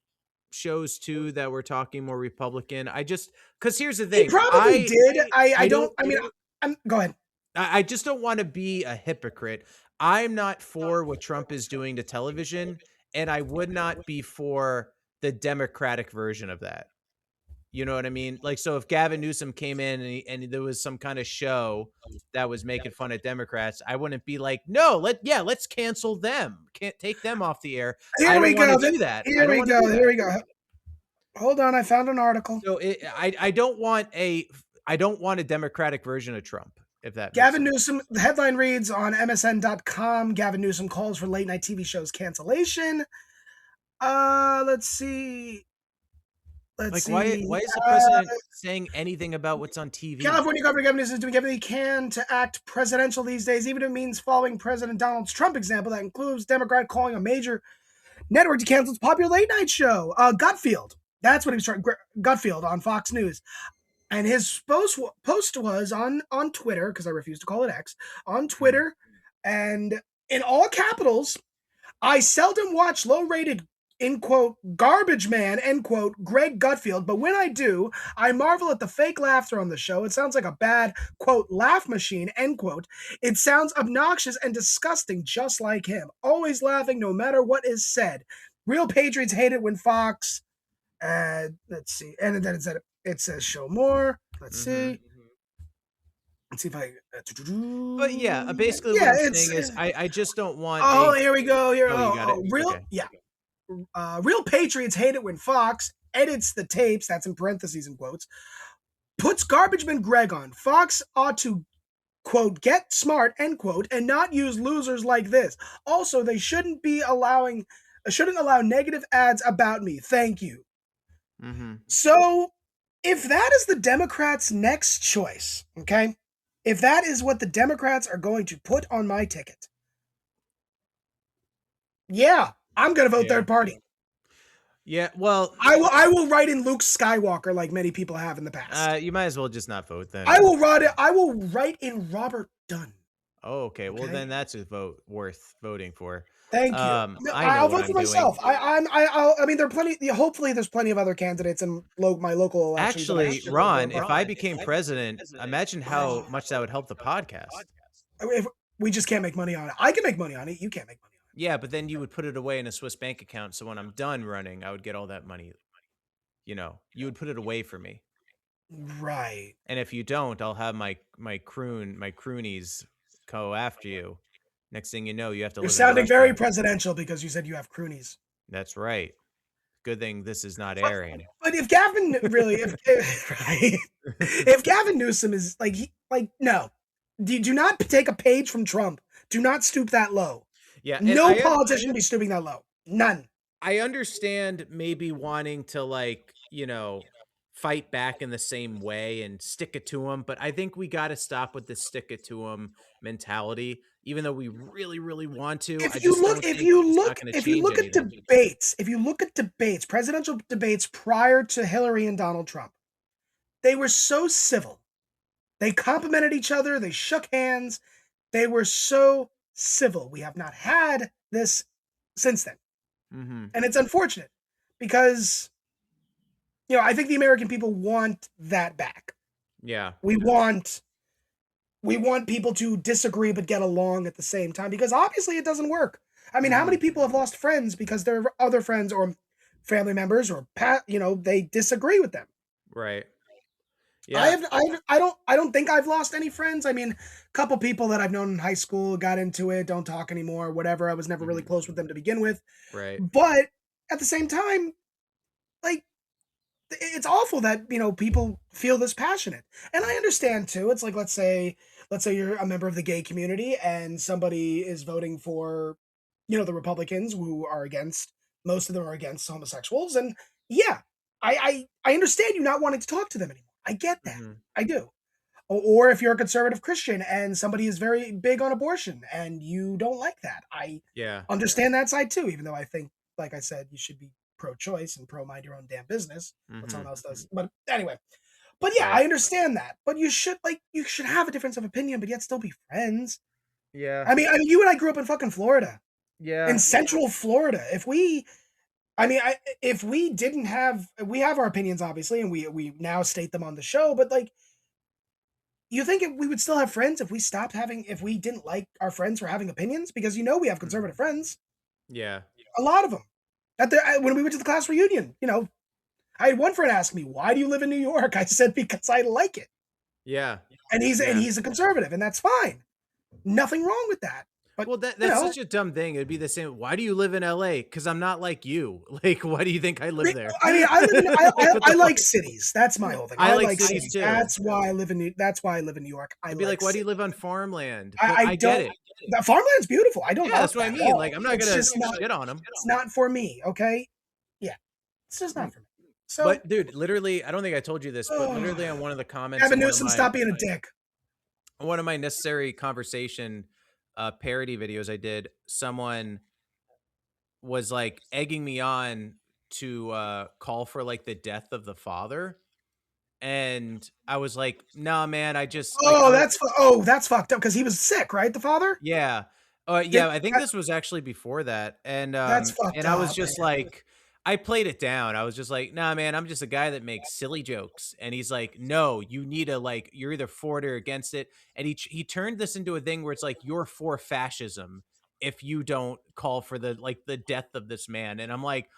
Speaker 1: shows too that were talking more Republican. Because here's the thing,
Speaker 2: he probably did. Go ahead.
Speaker 1: I just don't want to be a hypocrite. I'm not for what Trump is doing to television. And I would not be for the Democratic version of that. You know what I mean? Like, so if Gavin Newsom came in and there was some kind of show that was making fun of Democrats, I wouldn't be like, no, let's cancel them. Can't take them off the air.
Speaker 2: Here we go.
Speaker 1: Do that.
Speaker 2: Here we go. Hold on. I found an article.
Speaker 1: So I don't want a Democratic version of Trump. If that
Speaker 2: Gavin Newsom, the headline reads on MSN.com, Gavin Newsom calls for late night TV shows cancellation. Let's see.
Speaker 1: Why is the president saying anything about what's on TV?
Speaker 2: California Governor Gavin Newsom is doing everything he can to act presidential these days, even if it means following President Donald Trump example that includes Democrat calling a major network to cancel its popular late night show. Gutfield. That's what he was trying. Gutfield on Fox News. And his post was on Twitter, because I refuse to call it X, on Twitter, and in all capitals, I seldom watch low-rated, in quote, garbage man, end quote, Greg Gutfield, but when I do, I marvel at the fake laughter on the show. It sounds like a bad, quote, laugh machine, end quote. It sounds obnoxious and disgusting, just like him. Always laughing no matter what is said. Real patriots hate it when Fox... let's see. And then it says show more. Let's see. Let's see if I...
Speaker 1: But yeah, basically what I'm saying is I just don't want...
Speaker 2: here we go. Here.
Speaker 1: Oh, you got it?
Speaker 2: Real...
Speaker 1: Okay.
Speaker 2: Yeah. Real patriots hate it when Fox edits the tapes, that's in parentheses and quotes, puts Garbageman Greg on. Fox ought to, quote, get smart, end quote, and not use losers like this. Also, they shouldn't allow negative ads about me. Thank you. So, if that is the Democrats' next choice, okay, if that is what the Democrats are going to put on my ticket, yeah, I'm going to vote third party.
Speaker 1: Yeah, well...
Speaker 2: I will write in Luke Skywalker like many people have in the past.
Speaker 1: You might as well just not vote then.
Speaker 2: I will write in Robert Dunn.
Speaker 1: Oh, okay. Well, then that's a vote worth voting for.
Speaker 2: Thank you. I'll vote for myself. I mean, there are plenty. Hopefully, there's plenty of other candidates in my local election.
Speaker 1: Actually, Ron, if I became president, imagine how much that would help the podcast.
Speaker 2: If we just can't make money on it. I can make money on it. You can't make money on it.
Speaker 1: Yeah, but then you would put it away in a Swiss bank account. So when I'm done running, I would get all that money. You know, you would put it away for me.
Speaker 2: Right.
Speaker 1: And if you don't, I'll have my croonies go after you. Next thing you know, you have to.
Speaker 2: You're sounding very presidential because you said you have croonies.
Speaker 1: That's right. Good thing this is not airing.
Speaker 2: But if Gavin really, if Gavin Newsom is no, do not take a page from Trump. Do not stoop that low.
Speaker 1: Yeah,
Speaker 2: no politician be stooping that low. None.
Speaker 1: I understand maybe wanting to fight back in the same way and stick it to them, but I think we got to stop with the stick it to them mentality. Even though we really, really want to,
Speaker 2: if you look at debates, presidential debates prior to Hillary and Donald Trump, they were so civil. They complimented each other. They shook hands. They were so civil. We have not had this since then. And it's unfortunate because, I think the American people want that back.
Speaker 1: Yeah.
Speaker 2: We want people to disagree but get along at the same time, because obviously it doesn't work. I mean, how many people have lost friends because their other friends or family members or they disagree with them?
Speaker 1: Right. Yeah.
Speaker 2: I don't think I've lost any friends. I mean, a couple people that I've known in high school got into it, don't talk anymore, whatever. I was never really close with them to begin with.
Speaker 1: Right.
Speaker 2: But at the same time, it's awful that, people feel this passionate. And I understand too. It's like, let's say you're a member of the gay community and somebody is voting for, the Republicans who are against, most of them are against homosexuals. And yeah, I understand you not wanting to talk to them anymore. I get that. I do. Or if you're a conservative Christian and somebody is very big on abortion and you don't like that, I understand that side too, even though I think, like I said, you should be pro-choice and pro-mind your own damn business. What someone else does. But anyway. But yeah, I understand that. But you should have a difference of opinion, but yet still be friends.
Speaker 1: Yeah.
Speaker 2: I mean, you and I grew up in fucking Florida.
Speaker 1: Yeah.
Speaker 2: In Central Florida. We have our opinions, obviously, and we now state them on the show, but you think we would still have friends if we didn't like our friends for having opinions? Because we have conservative friends.
Speaker 1: Yeah.
Speaker 2: A lot of them. When we went to the class reunion, I had one friend ask me, "Why do you live in New York?" I said, "Because I like it."
Speaker 1: Yeah.
Speaker 2: And he's a conservative, and that's fine. Nothing wrong with that. But,
Speaker 1: that's such a dumb thing. It'd be the same. Why do you live in LA? Because I'm not like you. Why do you think I live there?
Speaker 2: I mean, I like cities. That's my whole thing.
Speaker 1: I like cities too.
Speaker 2: That's why I live in New York.
Speaker 1: I'd be like, why do you live on farmland?
Speaker 2: I
Speaker 1: get it.
Speaker 2: The farmland's beautiful. I don't.
Speaker 1: Yeah, that's what I mean. I'm not gonna shit on them.
Speaker 2: It's not for me. Okay. Yeah, it's just not for me. So,
Speaker 1: but dude, literally, I don't think I told you this, but literally on one of the comments,
Speaker 2: Gavin Newsom, stop being a dick.
Speaker 1: One of my necessary conversation parody videos I did, someone was like egging me on to call for like the death of the father. And I was like, nah, man, I just like
Speaker 2: Oh, that's fucked up because he was sick, right? The father.
Speaker 1: yeah.
Speaker 2: Did,
Speaker 1: Yeah, I think this was actually before that.
Speaker 2: that's fucked
Speaker 1: And I was
Speaker 2: up,
Speaker 1: just
Speaker 2: man.
Speaker 1: like I played it down. I was just like, "Nah, man, I'm just a guy that makes silly jokes." And he's like, "No, you need to like you're either for it or against it." And he turned this into a thing where it's like you're for fascism if you don't call for the death of this man. And I'm like,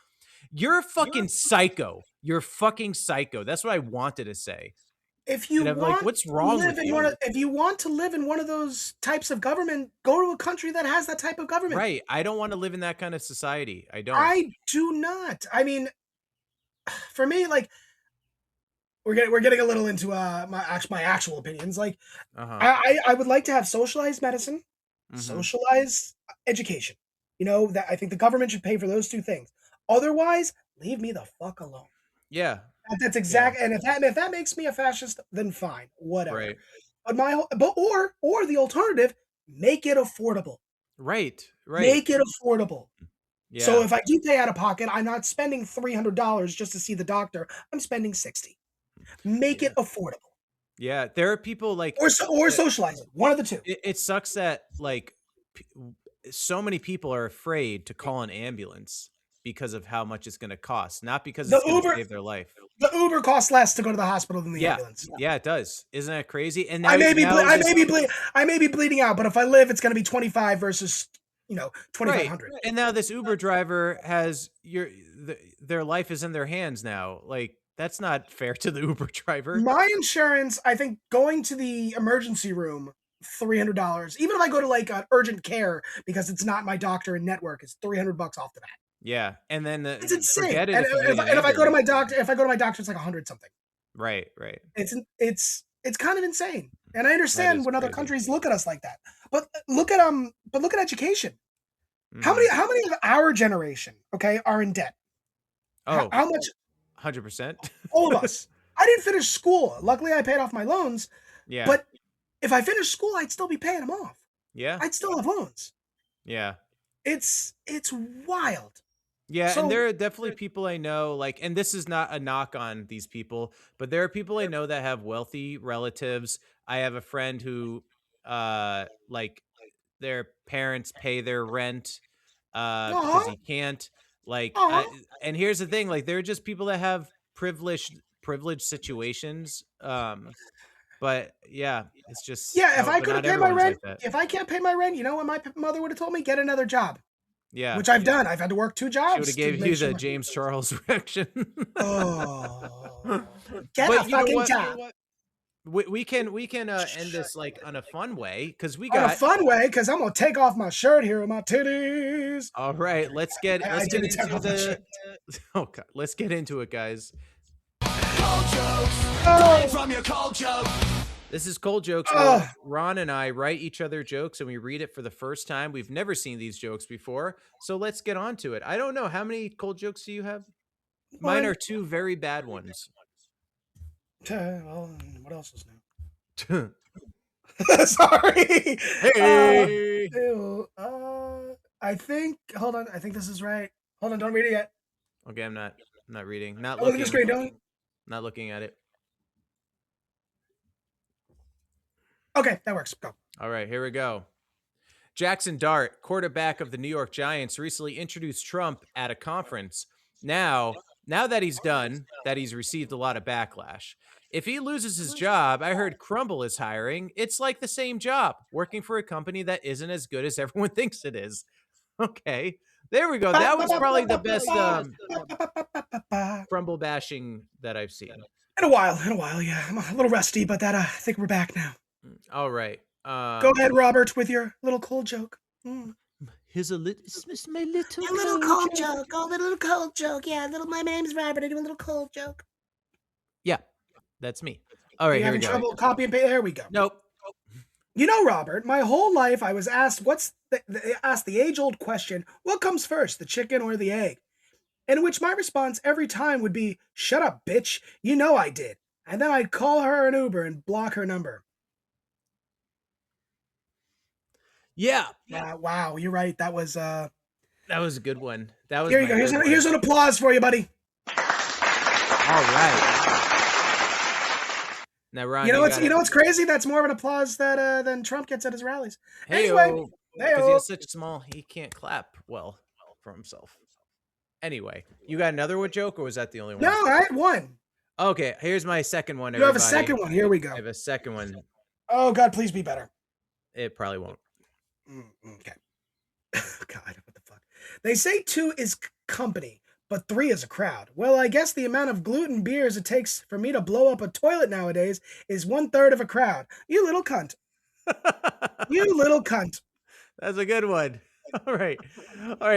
Speaker 1: "You're a fucking psycho. You're fucking psycho." That's what I wanted to say.
Speaker 2: If you
Speaker 1: And I'm like,
Speaker 2: want
Speaker 1: "What's
Speaker 2: to
Speaker 1: wrong
Speaker 2: live
Speaker 1: with
Speaker 2: in one
Speaker 1: you?"
Speaker 2: of, if you want to live in one of those types of government, go to a country that has that type of government.
Speaker 1: Right. I don't want to live in that kind of society. I don't.
Speaker 2: I do not. I mean, for me, like we're getting a little into my actual opinions. Like
Speaker 1: Uh-huh.
Speaker 2: I would like to have socialized medicine,
Speaker 1: Mhm.
Speaker 2: socialized education. You know that I think the government should pay for those two things. Otherwise, leave me the fuck alone.
Speaker 1: Yeah.
Speaker 2: That's
Speaker 1: Yeah.
Speaker 2: exact. And if that makes me a fascist, then fine, whatever.
Speaker 1: Right.
Speaker 2: But or the alternative, make it affordable.
Speaker 1: Right. Right.
Speaker 2: Make it affordable. So
Speaker 1: Yeah.
Speaker 2: if I do pay out of pocket, I'm not spending $300 just to see the doctor. I'm spending 60. Make
Speaker 1: Yeah.
Speaker 2: it affordable,
Speaker 1: Yeah. There are people like
Speaker 2: or socialize it. One of the two.
Speaker 1: it sucks that like so many people are afraid to call an ambulance because of how much it's going to cost, not because
Speaker 2: The
Speaker 1: it's going to
Speaker 2: Uber,
Speaker 1: save their life.
Speaker 2: the Uber costs less to go to the hospital than the
Speaker 1: Yeah.
Speaker 2: ambulance.
Speaker 1: Yeah, it does. Isn't that crazy? And
Speaker 2: I
Speaker 1: now
Speaker 2: may be, ble-
Speaker 1: now
Speaker 2: I
Speaker 1: this
Speaker 2: may be, ble- I may be bleeding out, but if I live, it's going to be 25 versus,
Speaker 1: right.
Speaker 2: 2,500.
Speaker 1: And now this Uber driver has their life is in their hands now. Like that's not fair to the Uber driver.
Speaker 2: My insurance, I think, going to the emergency room, $300. Even if I go to like urgent care because it's not my doctor in network, it's $300 off the bat.
Speaker 1: Yeah. And then
Speaker 2: It's insane.
Speaker 1: forget it
Speaker 2: And
Speaker 1: if you
Speaker 2: if,
Speaker 1: get an
Speaker 2: and if I go to my
Speaker 1: ambulance.
Speaker 2: doctor, it's like 100 something.
Speaker 1: Right, right.
Speaker 2: It's kind of insane. And I
Speaker 1: That
Speaker 2: understand
Speaker 1: is
Speaker 2: when other
Speaker 1: crazy.
Speaker 2: countries look at us like that. But look at education. How
Speaker 1: Mhm.
Speaker 2: many of our generation, okay, are in debt?
Speaker 1: Oh,
Speaker 2: How much
Speaker 1: 100%.
Speaker 2: all of us. I didn't finish school. Luckily I paid off my loans,
Speaker 1: Yeah.
Speaker 2: but if I finished school, I'd still be paying them off.
Speaker 1: Yeah.
Speaker 2: I'd still have loans.
Speaker 1: Yeah.
Speaker 2: It's wild.
Speaker 1: Yeah, and
Speaker 2: So
Speaker 1: there are definitely people I know, like, and this is not a knock on these people, but there are people I know that have wealthy relatives. I have a friend who, like, their parents pay their rent, because
Speaker 2: uh-huh,
Speaker 1: he can't. Like,
Speaker 2: uh-huh.
Speaker 1: and here's the thing, like, there are just people that have privileged situations. But yeah, it's just
Speaker 2: Yeah, if
Speaker 1: how,
Speaker 2: I
Speaker 1: but
Speaker 2: couldn't
Speaker 1: not
Speaker 2: pay my
Speaker 1: everyone's
Speaker 2: rent,
Speaker 1: like that.
Speaker 2: if I can't pay my rent, you know what my mother would have told me? Get another job,
Speaker 1: Yeah,
Speaker 2: which I've done. I've had to work 2
Speaker 1: she would
Speaker 2: jobs
Speaker 1: have
Speaker 2: to
Speaker 1: gave
Speaker 2: make
Speaker 1: you
Speaker 2: sure
Speaker 1: the James Charles reaction.
Speaker 2: Oh, get a
Speaker 1: But you know
Speaker 2: fucking
Speaker 1: what?
Speaker 2: job.
Speaker 1: We can end this like on a fun way because we
Speaker 2: On a
Speaker 1: got
Speaker 2: fun way, because I'm gonna take off my shirt here with my titties.
Speaker 1: all right. Let's get
Speaker 2: I didn't take
Speaker 1: into
Speaker 2: off my shirt.
Speaker 1: oh god, let's get into it, guys.
Speaker 2: Oh,
Speaker 1: This is Cold Jokes where
Speaker 2: oh,
Speaker 1: Ron and I write each other jokes and we read it for the first time. We've never seen these jokes before, so let's get on to it. I don't know how many cold jokes do you have? Mine are
Speaker 2: one.
Speaker 1: 2 very bad ones.
Speaker 2: Well, what else is
Speaker 1: Hey.
Speaker 2: new? Sorry. Ew, I think. Hold on. I think this is right. Hold on. Don't read it yet.
Speaker 1: Okay, I'm not reading. Not
Speaker 2: Oh, look at the
Speaker 1: looking.
Speaker 2: screen. Don't.
Speaker 1: Not looking at it.
Speaker 2: Okay, that works. Go.
Speaker 1: All right, here we go. Jackson Dart, quarterback of the New York Giants, recently introduced Trump at a conference. Now that he's done, that he's received a lot of backlash. If he loses his job, I heard Crumble is hiring. It's like the same job, working for a company that isn't as good as everyone thinks it is. Okay, there we go. That was probably the best Crumble bashing that I've seen.
Speaker 2: In a while. Yeah, I'm a little rusty, but I think we're back now.
Speaker 1: All right.
Speaker 2: Go ahead, Robert, with your little cold joke.
Speaker 1: Here's it's my little
Speaker 2: A little cold joke. Oh, little cold joke. Yeah, my name's Robert. I do a little cold joke.
Speaker 1: Yeah, that's me. All right,
Speaker 2: You
Speaker 1: here we
Speaker 2: having
Speaker 1: go.
Speaker 2: trouble copy and paste? There we go.
Speaker 1: Nope.
Speaker 2: You know, Robert, my whole life I was asked asked the age-old question, what comes first, the chicken or the egg? In which my response every time would be, shut up, bitch. You know I did. And then I'd call her an Uber and block her number.
Speaker 1: Yeah.
Speaker 2: Wow, you're right. That was
Speaker 1: That was a good one. That was
Speaker 2: Here you
Speaker 1: my
Speaker 2: go.
Speaker 1: third one.
Speaker 2: Here's an applause for you, buddy.
Speaker 1: All right. Now, Ron,
Speaker 2: You know what's crazy? That's more of an applause that than Trump gets at his rallies. Anyway,
Speaker 1: because he has such small, he can't clap well for himself. Anyway, you got another joke, or was that the only one?
Speaker 2: No, I had one.
Speaker 1: Okay, here's my second one.
Speaker 2: You have a second one. Here we go.
Speaker 1: I have a second one.
Speaker 2: Oh God, please be better.
Speaker 1: It probably won't.
Speaker 2: Okay. God, what the fuck? They say 2 is company, but 3 is a crowd. Well, I guess the amount of gluten beers it takes for me to blow up a toilet nowadays is 1/3 of a crowd. You little cunt. You little cunt.
Speaker 1: That's a good one. All right,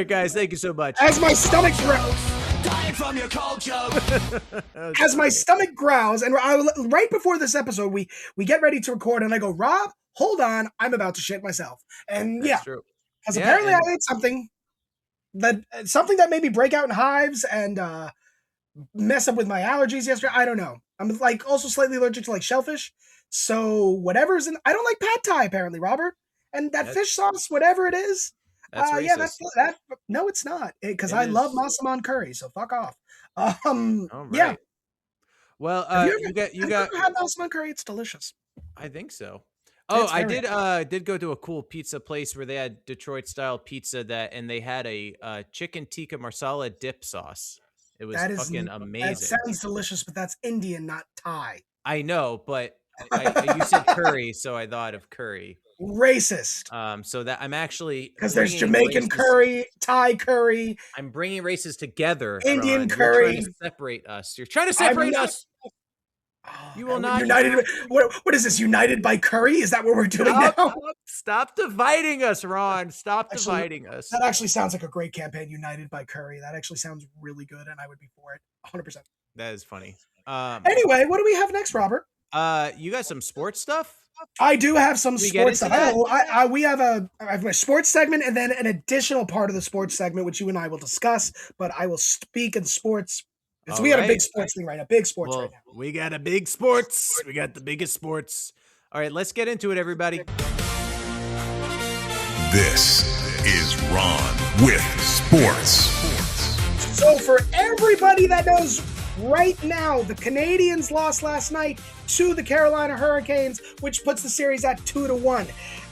Speaker 1: guys. Thank you so much.
Speaker 2: As my stomach growls.
Speaker 4: Dying from your culture.
Speaker 2: As my stomach growls, and right before this episode, we get ready to record, and I go, Rob, hold on, I'm about to shit myself. And
Speaker 1: That's true.
Speaker 2: because apparently I ate something that made me break out in hives and mess up with my allergies yesterday. I don't know. I'm like also slightly allergic to like shellfish. So whatever's in, I don't like pad thai apparently, Robert. And that fish sauce, whatever it is.
Speaker 1: That's racist.
Speaker 2: That. No, it's not, because I love massaman curry. So fuck off.
Speaker 1: All right.
Speaker 2: Yeah.
Speaker 1: Well, you got
Speaker 2: ever had massaman curry? It's delicious.
Speaker 1: I think so. Oh, I did go to a cool pizza place where they had Detroit style pizza and they had a chicken tikka marsala dip sauce. It was fucking amazing.
Speaker 2: That sounds delicious, but that's Indian, not Thai.
Speaker 1: I know, but you said curry, so I thought of curry.
Speaker 2: Racist.
Speaker 1: So that I'm actually,
Speaker 2: because there's Jamaican curry, Thai curry.
Speaker 1: I'm bringing races together.
Speaker 2: Indian
Speaker 1: Ron.
Speaker 2: curry.
Speaker 1: You're trying to separate us. You're trying to separate us. You will not.
Speaker 2: United. What is this? United by curry? Is that what we're doing now?
Speaker 1: Stop dividing us, Ron. Stop dividing us.
Speaker 2: That actually sounds like a great campaign. United by curry. That actually sounds really good, and I would be for it. 100%.
Speaker 1: That is funny.
Speaker 2: Anyway, what do we have next, Robert?
Speaker 1: You got some sports stuff?
Speaker 2: I do have some sports stuff. I have my sports segment and then an additional part of the sports segment, which you and I will discuss, but I will speak in sports. So we got a big sports thing right now. Big sports right now.
Speaker 1: We got a big sports. We got the biggest sports. All right, let's get into it, everybody.
Speaker 5: This is Ron with Sports.
Speaker 2: So for everybody that knows right now, the Canadians lost last night to the Carolina Hurricanes, which puts the series at 2-1.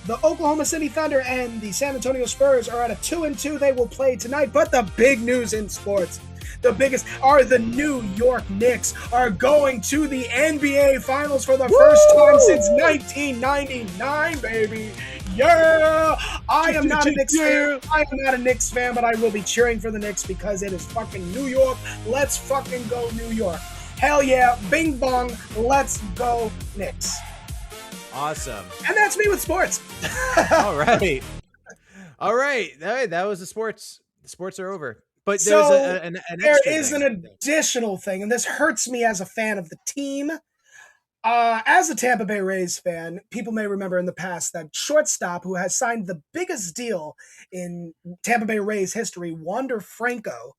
Speaker 2: The Oklahoma City Thunder and the San Antonio Spurs are at a 2-2. They will play tonight. But the big news in sports, the biggest, are the New York Knicks are going to the NBA Finals for the first time since 1999, baby. Yeah! I am not a Knicks fan. I am not a Knicks fan, but I will be cheering for the Knicks because it is fucking New York. Let's fucking go New York. Hell yeah. Bing bong. Let's go Knicks.
Speaker 1: Awesome.
Speaker 2: And that's me with sports.
Speaker 1: All right. All right. That was the sports. The sports are over. But
Speaker 2: there
Speaker 1: is
Speaker 2: an additional thing, and this hurts me as a fan of the team. As a Tampa Bay Rays fan, people may remember in the past that shortstop who has signed the biggest deal in Tampa Bay Rays history, Wander Franco,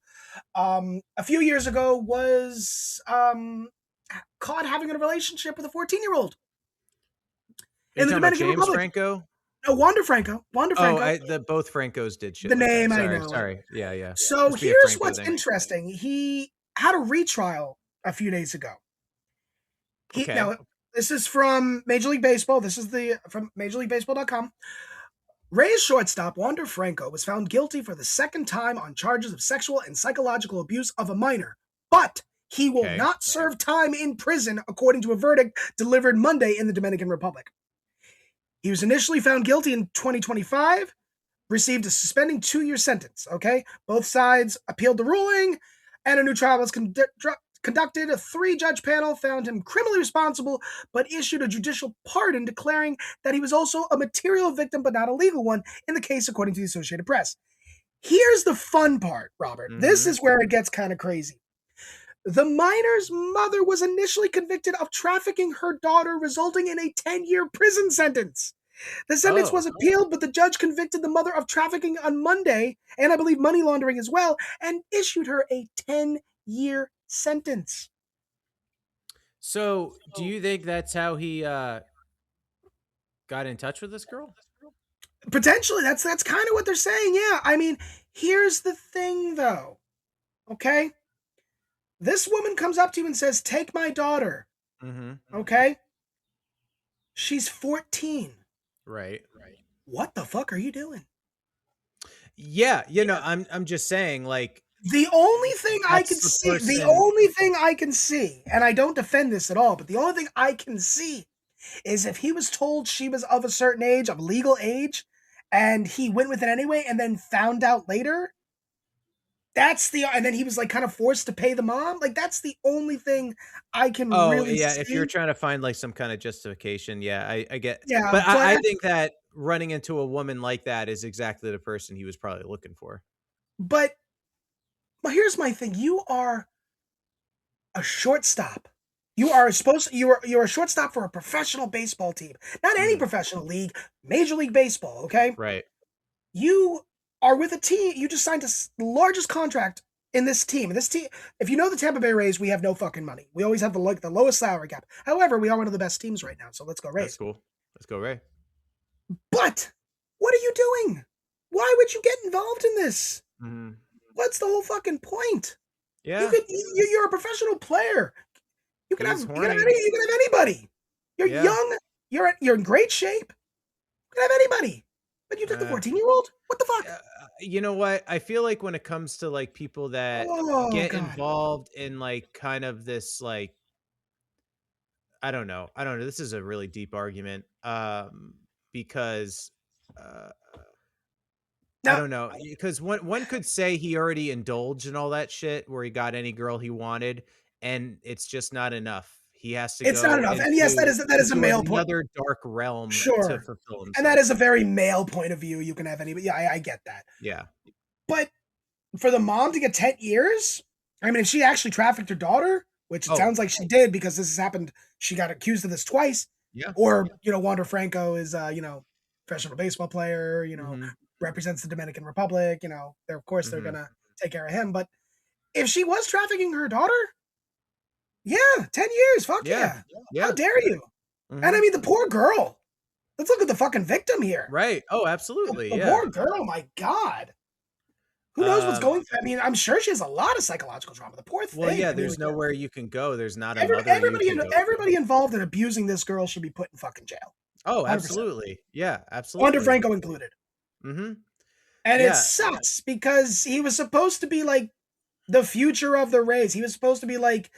Speaker 2: a few years ago was caught having a relationship with a 14-year-old.
Speaker 1: In the Dominican Republic. Franco?
Speaker 2: No, Wander Franco. Wander Franco.
Speaker 1: Both Francos did shit.
Speaker 2: The name, I know.
Speaker 1: Sorry. Yeah.
Speaker 2: So here's what's interesting. He had a retrial a few days ago. Now, this is from Major League Baseball. This is from MajorLeagueBaseball.com. Rays shortstop Wander Franco was found guilty for the second time on charges of sexual and psychological abuse of a minor, but he will not serve time in prison, according to a verdict delivered Monday in the Dominican Republic. He was initially found guilty in 2025, received a suspending 2-year sentence. Okay, both sides appealed the ruling, and a new trial was conducted. A 3-judge panel found him criminally responsible, but issued a judicial pardon declaring that he was also a material victim, but not a legal one, in the case, according to the Associated Press. Here's the fun part, Robert. Mm-hmm. This is where it gets kind of crazy. The minor's mother was initially convicted of trafficking her daughter, resulting in a 10-year prison sentence. The sentence was appealed, but the judge convicted the mother of trafficking on Monday, and I believe money laundering as well, and issued her a 10-year sentence.
Speaker 1: So, do you think that's how he got in touch with this girl?
Speaker 2: Potentially, that's kind of what they're saying. Yeah, I mean, Here's the thing, though. Okay? This woman comes up to you and says, take my daughter.
Speaker 1: Mm-hmm.
Speaker 2: Okay? She's 14.
Speaker 1: Right.
Speaker 2: What the fuck are you doing?
Speaker 1: Yeah, I'm just saying, like,
Speaker 2: The only thing I can
Speaker 1: that's the
Speaker 2: see, and I don't defend this at all, but the only thing I can see is if he was told she was of a certain age, of legal age, and he went with it anyway, and then found out later, and then he was like kind of forced to pay the mom. Like, that's the only thing I can really
Speaker 1: yeah,
Speaker 2: see.
Speaker 1: if you're trying to find like some kind of justification, yeah, I get.
Speaker 2: Yeah,
Speaker 1: but I think that running into a woman like that is exactly the person he was probably looking for.
Speaker 2: But here's my thing: you are a shortstop. You're a shortstop for a professional baseball team, not any professional league, Major League Baseball. Okay,
Speaker 1: Right.
Speaker 2: You are with a team. You just signed the largest contract in this team. If you know the Tampa Bay Rays, we have no fucking money. We always have the lowest salary cap. However, we are one of the best teams right now. So let's go Rays.
Speaker 1: That's cool. Let's go Ray.
Speaker 2: But what are you doing? Why would you get involved in this?
Speaker 1: Mm-hmm.
Speaker 2: What's the whole fucking point?
Speaker 1: Yeah.
Speaker 2: You're a professional player. You can have anybody. You're
Speaker 1: Yeah.
Speaker 2: young. You're in great shape. You can have anybody. But you took the 14-year-old? What the fuck?
Speaker 1: You know what? I feel like when it comes to like people that get involved in like kind of this like, I don't know. This is a really deep argument. Because I don't know, because one could say he already indulged in all that shit where he got any girl he wanted, and it's just not enough. He has to.
Speaker 2: It's not enough, and yes, that is a male point.
Speaker 1: Another dark realm, to fulfill himself.
Speaker 2: And that is a very male point of view. You can have anybody. Yeah, I get that.
Speaker 1: Yeah,
Speaker 2: but for the mom to get 10 years, I mean, if she actually trafficked her daughter, which it sounds like she did because this has happened, she got accused of this twice.
Speaker 1: Yeah,
Speaker 2: or Wander Franco is professional baseball player. Represents the Dominican Republic. They're gonna take care of him. But if she was trafficking her daughter, yeah, 10 years. Fuck yeah. How dare you? And I mean, the poor girl. Let's look at the fucking victim here.
Speaker 1: Right. Oh, absolutely.
Speaker 2: The poor girl. My God. Who knows what's going through? I mean, I'm sure she has a lot of psychological trauma. The poor thing.
Speaker 1: Well, yeah, there's nowhere you can go. There's not a mother.
Speaker 2: Everybody involved in abusing this girl should be put in fucking jail.
Speaker 1: Oh, 100%. Absolutely. Yeah, absolutely.
Speaker 2: Wander Franco included.
Speaker 1: Mm-hmm.
Speaker 2: And it sucks because he was supposed to be like the future of the Rays. He was supposed to be like,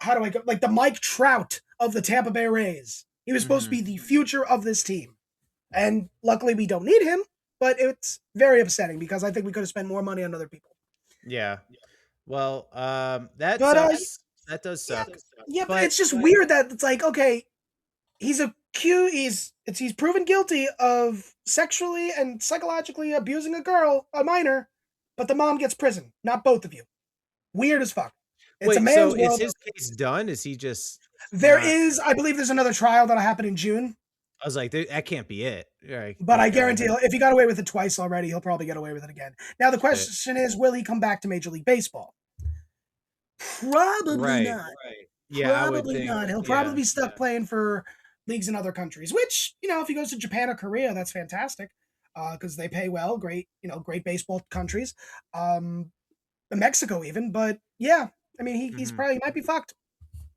Speaker 2: like the Mike Trout of the Tampa Bay Rays. He was supposed to be the future of this team. And luckily we don't need him, but it's very upsetting because I think we could have spent more money on other people.
Speaker 1: Yeah. Well, that sucks. That does suck.
Speaker 2: Yeah, but it's just weird that it's like, okay, he's proven guilty of sexually and psychologically abusing a minor, but the mom gets prison, not both of you. Weird as fuck. It's a man's world.
Speaker 1: Is his case done? Is he just...
Speaker 2: I believe there's another trial that'll happen in June.
Speaker 1: I was like, that can't be it. Right.
Speaker 2: But I guarantee if he got away with it twice already, he'll probably get away with it again. Now, the question is, will he come back to Major League Baseball? Probably not. Right.
Speaker 1: Yeah,
Speaker 2: probably not. He'll probably be stuck playing for leagues in other countries, which, if he goes to Japan or Korea, that's fantastic because they pay well. Great baseball countries. Mexico even. But, yeah, I mean, he might be fucked.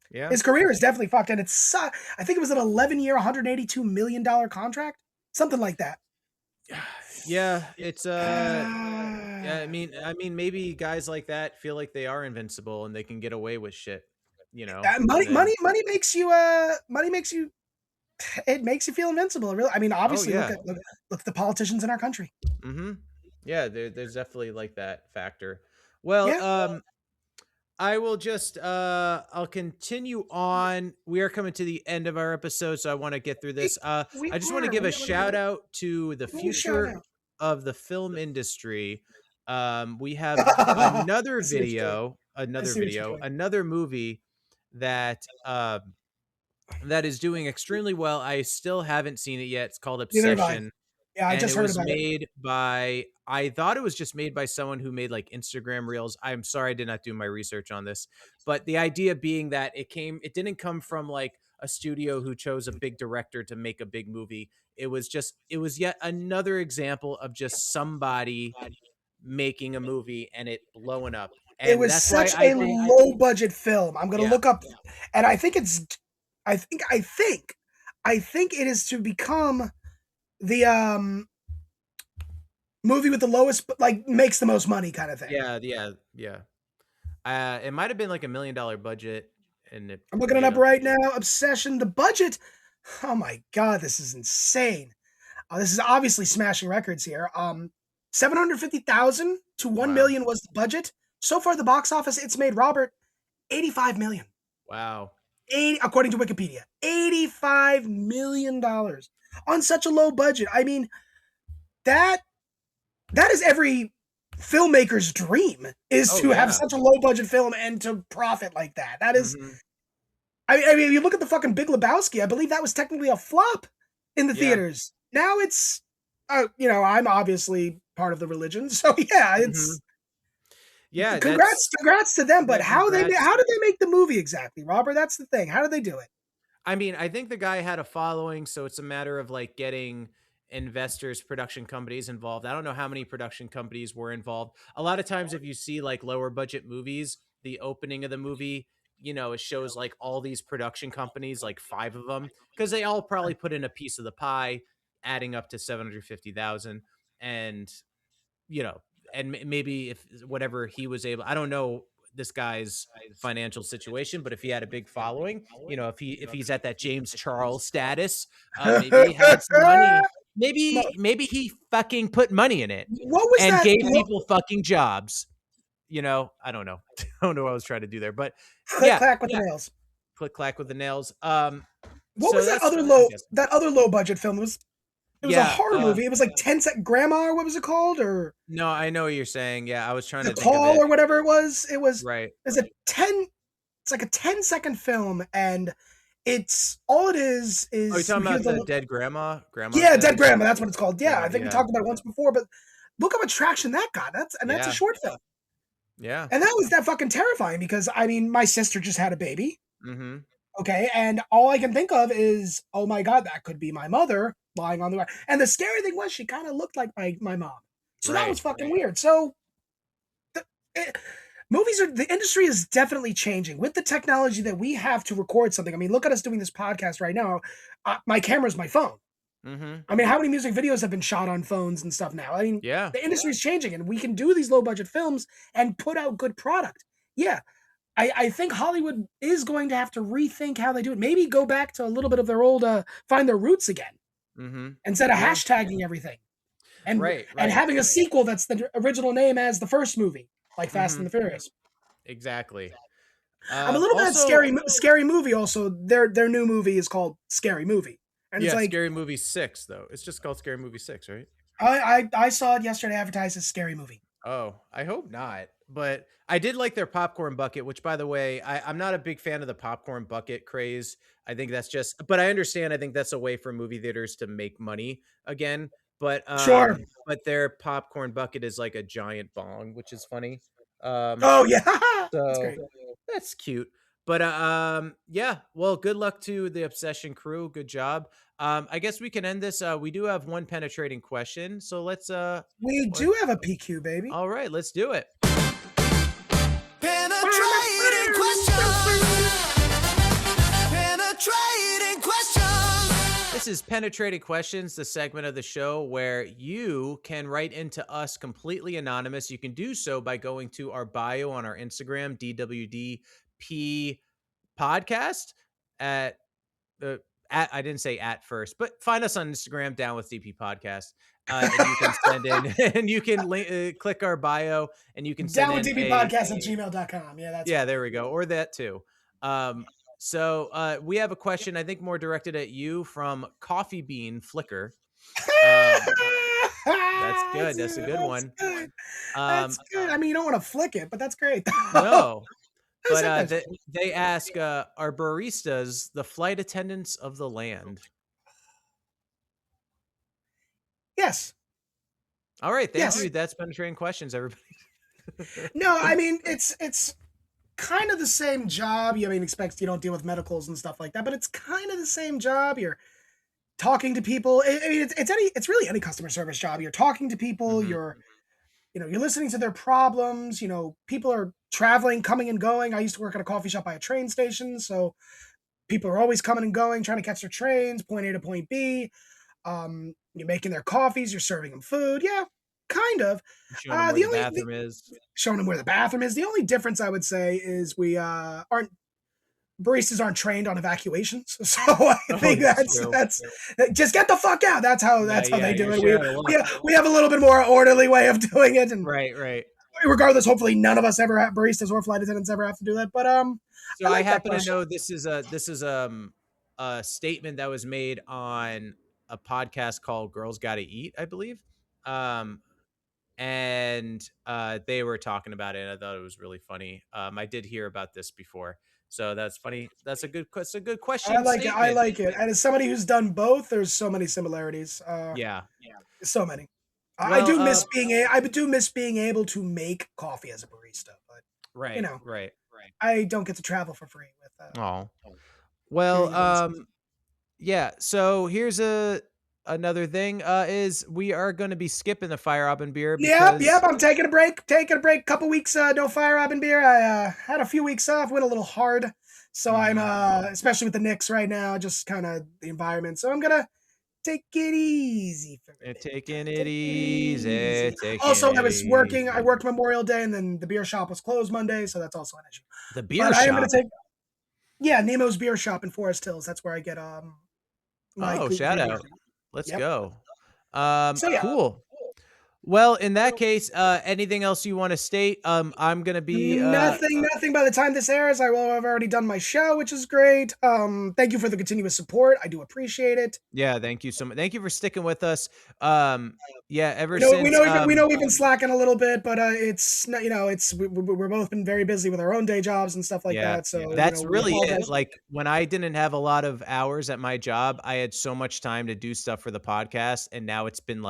Speaker 1: Yeah.
Speaker 2: His career is definitely fucked, and I think it was an 11-year, $182 million contract, something like that.
Speaker 1: Yeah, it's yeah, I mean, maybe guys like that feel like they are invincible and they can get away with shit.
Speaker 2: Money makes you it makes you feel invincible. Really, I mean, obviously, look at the politicians in our country.
Speaker 1: Mm-hmm. Yeah, there's definitely like that factor. Well, I will just I'll continue on. We are coming to the end of our episode, so I want to get through this. I just want to give a shout out to the future of the film industry. We have another movie that that is doing extremely well. I still haven't seen it yet. It's called Obsession.
Speaker 2: Yeah, I just heard about it.
Speaker 1: I thought it was just made by someone who made like Instagram reels. I'm sorry I did not do my research on this, but the idea being that it didn't come from like a studio who chose a big director to make a big movie. It was yet another example of just somebody making a movie and it blowing up.
Speaker 2: It
Speaker 1: And
Speaker 2: was
Speaker 1: that's why
Speaker 2: such
Speaker 1: I
Speaker 2: a
Speaker 1: think
Speaker 2: low budget film. I'm gonna
Speaker 1: yeah.
Speaker 2: look up, and I think it is to become the movie with the lowest, like makes the most money kind of thing.
Speaker 1: Yeah. It might have been like $1 million budget, and it,
Speaker 2: I'm looking it up right now. Obsession. The budget. Oh my god, this is insane. This is obviously smashing records here. 750,000 to 1 million was the budget. So far, the box office, it's made, Robert, 85 million.
Speaker 1: Wow.
Speaker 2: According to Wikipedia, $85 million on such a low budget. I mean, that is every filmmaker's dream, is to have such a low budget film and to profit like that. That is, I mean, you look at the fucking Big Lebowski. I believe that was technically a flop in the theaters. Now it's, you know, I'm obviously part of the religion, so yeah, it's. Congrats to them. But how did they make the movie exactly, Robert? That's the thing. How did they do it?
Speaker 1: I mean, I think the guy had a following, so it's a matter of like getting investors, production companies involved. I don't know how many production companies were involved. A lot of times if you see like lower budget movies, the opening of the movie, you know, it shows like all these production companies, like 5 of them, because they all probably put in a piece of the pie, adding up to 750,000. And, you know, and maybe if whatever he was able, I don't know this guy's financial situation, but if he had a big following, you know, if he's at that James Charles status, maybe he had some money. Maybe he fucking put money in it and gave people fucking jobs. You know, I don't know. I don't know what I was trying to do there, but
Speaker 2: clack with the nails.
Speaker 1: Click clack with the nails.
Speaker 2: What was that other low budget film? It was a horror movie. It was like 10 Sec Grandma, or what was it called? Or
Speaker 1: no, I know what you're saying. Yeah, I was trying to think
Speaker 2: Call
Speaker 1: of it.
Speaker 2: or whatever it was. It was
Speaker 1: right.
Speaker 2: It's like a 10-second film, and it's all it is.
Speaker 1: Are you talking about the Dead Grandma?
Speaker 2: Dead Grandma. That's what it's called. Yeah, I think we talked about it once before. But look how much traction that got. That's a short film.
Speaker 1: Yeah,
Speaker 2: and that fucking terrifying, because I mean, my sister just had a baby.
Speaker 1: Mm-hmm.
Speaker 2: Okay, and all I can think of is, oh my god, that could be my mother lying on the ground. And the scary thing was, she kind of looked like my mom. So that was fucking weird. So the industry is definitely changing with the technology that we have to record something. I mean, look at us doing this podcast right now. My camera's my phone.
Speaker 1: Mm-hmm.
Speaker 2: I mean, how many music videos have been shot on phones and stuff now? I mean, the industry is changing, and we can do these low budget films and put out good product. Yeah. I think Hollywood is going to have to rethink how they do it. Maybe go back to a little bit of their old, find their roots again, instead of hashtagging everything, and having a sequel that's the original name as the first movie, like Fast and the Furious.
Speaker 1: Exactly.
Speaker 2: I'm a little bit scary movie. Also, their new movie is called Scary Movie, and it's like
Speaker 1: Scary Movie 6 though. It's just called Scary Movie 6, right?
Speaker 2: I saw it yesterday advertised as Scary Movie.
Speaker 1: Oh, I hope not. But I did like their popcorn bucket, which, by the way, I'm not a big fan of the popcorn bucket craze. I think that's but I understand. I think that's a way for movie theaters to make money again. But
Speaker 2: sure.
Speaker 1: But their popcorn bucket is like a giant bong, which is funny.
Speaker 2: Oh yeah,
Speaker 1: so
Speaker 2: that's great.
Speaker 1: That's cute. But yeah. Well, good luck to the Obsession crew. Good job. I guess we can end this. We do have one penetrating question, so let's.
Speaker 2: We do have a PQ, baby.
Speaker 1: All right, let's do it.
Speaker 4: Penetrating questions.
Speaker 1: This is Penetrating Questions, the segment of the show where you can write into us completely anonymous. You can do so by going to our bio on our Instagram, DWDP podcast at I didn't say at first, but find us on Instagram, Down with DP Podcast. And you can send in, and you can click our bio, and you can send
Speaker 2: Down with DP Podcast at gmail.com. Yeah,
Speaker 1: there we go. Or that too. So we have a question, I think more directed at you, from Coffee Bean Flicker. That's good. That's a good one.
Speaker 2: That's good. I mean, you don't want to flick it, but that's great.
Speaker 1: No. But they ask, are baristas the flight attendants of the land?
Speaker 2: Yes.
Speaker 1: All right. Thank you. That's Penetrating Questions, everybody.
Speaker 2: No, I mean, it's kind of the same job. I mean, expect you don't deal with medicals and stuff like that, but it's kind of the same job. You're talking to people. I mean, it's really any customer service job. You're talking to people. You're you're listening to their problems. People are traveling, coming and going. I used to work at a coffee shop by a train station, so people are always coming and going, trying to catch their trains, point A to point B. You're making their coffees, you're serving them food. Yeah, kind of.
Speaker 1: Showing them where the bathroom is.
Speaker 2: Showing them where the bathroom is. The only difference I would say is baristas aren't trained on evacuations, so I think that's just get the fuck out. That's how they do it. We have a little bit more orderly way of doing it, and
Speaker 1: right.
Speaker 2: Regardless, hopefully none of us ever have baristas or flight attendants ever have to do that. But
Speaker 1: so I happen to know this is a statement that was made on a podcast called Girls Gotta Eat, I believe. And they were talking about it, and I thought it was really funny. I did hear about this before, so that's funny. That's a good question.
Speaker 2: I like it. And as somebody who's done both, there's so many similarities.
Speaker 1: Yeah,
Speaker 2: so many.
Speaker 1: Well,
Speaker 2: I do miss being able to make coffee as a barista, but
Speaker 1: right.
Speaker 2: I don't get to travel for free with.
Speaker 1: Well, yeah. So here's another thing is we are going to be skipping the Fire Robin beer.
Speaker 2: Yep. I'm taking a break. Couple weeks, no Fire Robin beer. I had a few weeks off, went a little hard, so I'm especially with the Knicks right now, just kind of the environment. So I'm gonna take it easy for me.
Speaker 1: Taking it easy.
Speaker 2: Also, I worked Memorial Day, and then the beer shop was closed Monday, so that's also an issue.
Speaker 1: The beer shop.
Speaker 2: I am gonna take. Yeah, Nemo's Beer Shop in Forest Hills. That's where I get
Speaker 1: shout out. Let's go.
Speaker 2: So, yeah.
Speaker 1: Cool. Well, in that case, anything else you want to state? I'm going to be
Speaker 2: nothing. By the time this airs, I will have already done my show, which is great. Thank you for the continuous support. I do appreciate it.
Speaker 1: Yeah, thank you so much. Thank you for sticking with us. Since
Speaker 2: we know we've been slacking a little bit, but we're both been very busy with our own day jobs and stuff like that. So
Speaker 1: that's really it. Like when I didn't have a lot of hours at my job, I had so much time to do stuff for the podcast, and now it's been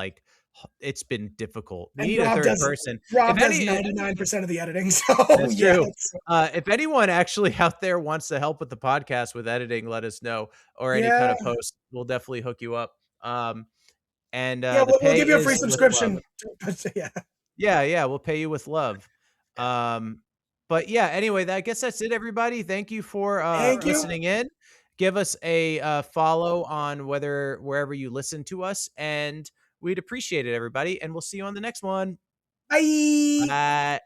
Speaker 1: difficult. We need a third person.
Speaker 2: Rob does 99% of the editing. So
Speaker 1: that's true. If anyone actually out there wants to help with the podcast with editing, let us know, or any kind of post. We'll definitely hook you up. We'll
Speaker 2: give you a free subscription.
Speaker 1: We'll pay you with love. But yeah, anyway, I guess that's it, everybody. Thank you for listening in. Give us a follow on wherever you listen to us, and we'd appreciate it, everybody, and we'll see you on the next one.
Speaker 2: Bye.
Speaker 1: Bye.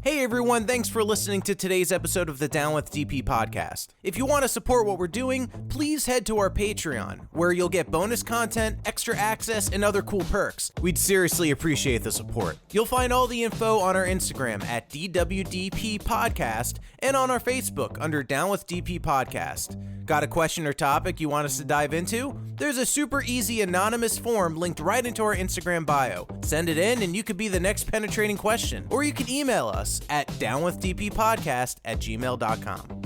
Speaker 1: Hey everyone, thanks for listening to today's episode of the Down with DP podcast. If you want to support what we're doing, please head to our Patreon, where you'll get bonus content, extra access, and other cool perks. We'd seriously appreciate the support. You'll find all the info on our Instagram at DWDP Podcast and on our Facebook under Down with DP Podcast. Got a question or topic you want us to dive into? There's a super easy anonymous form linked right into our Instagram bio. Send it in and you could be the next penetrating question. Or you can email us at downwithdppodcast@gmail.com.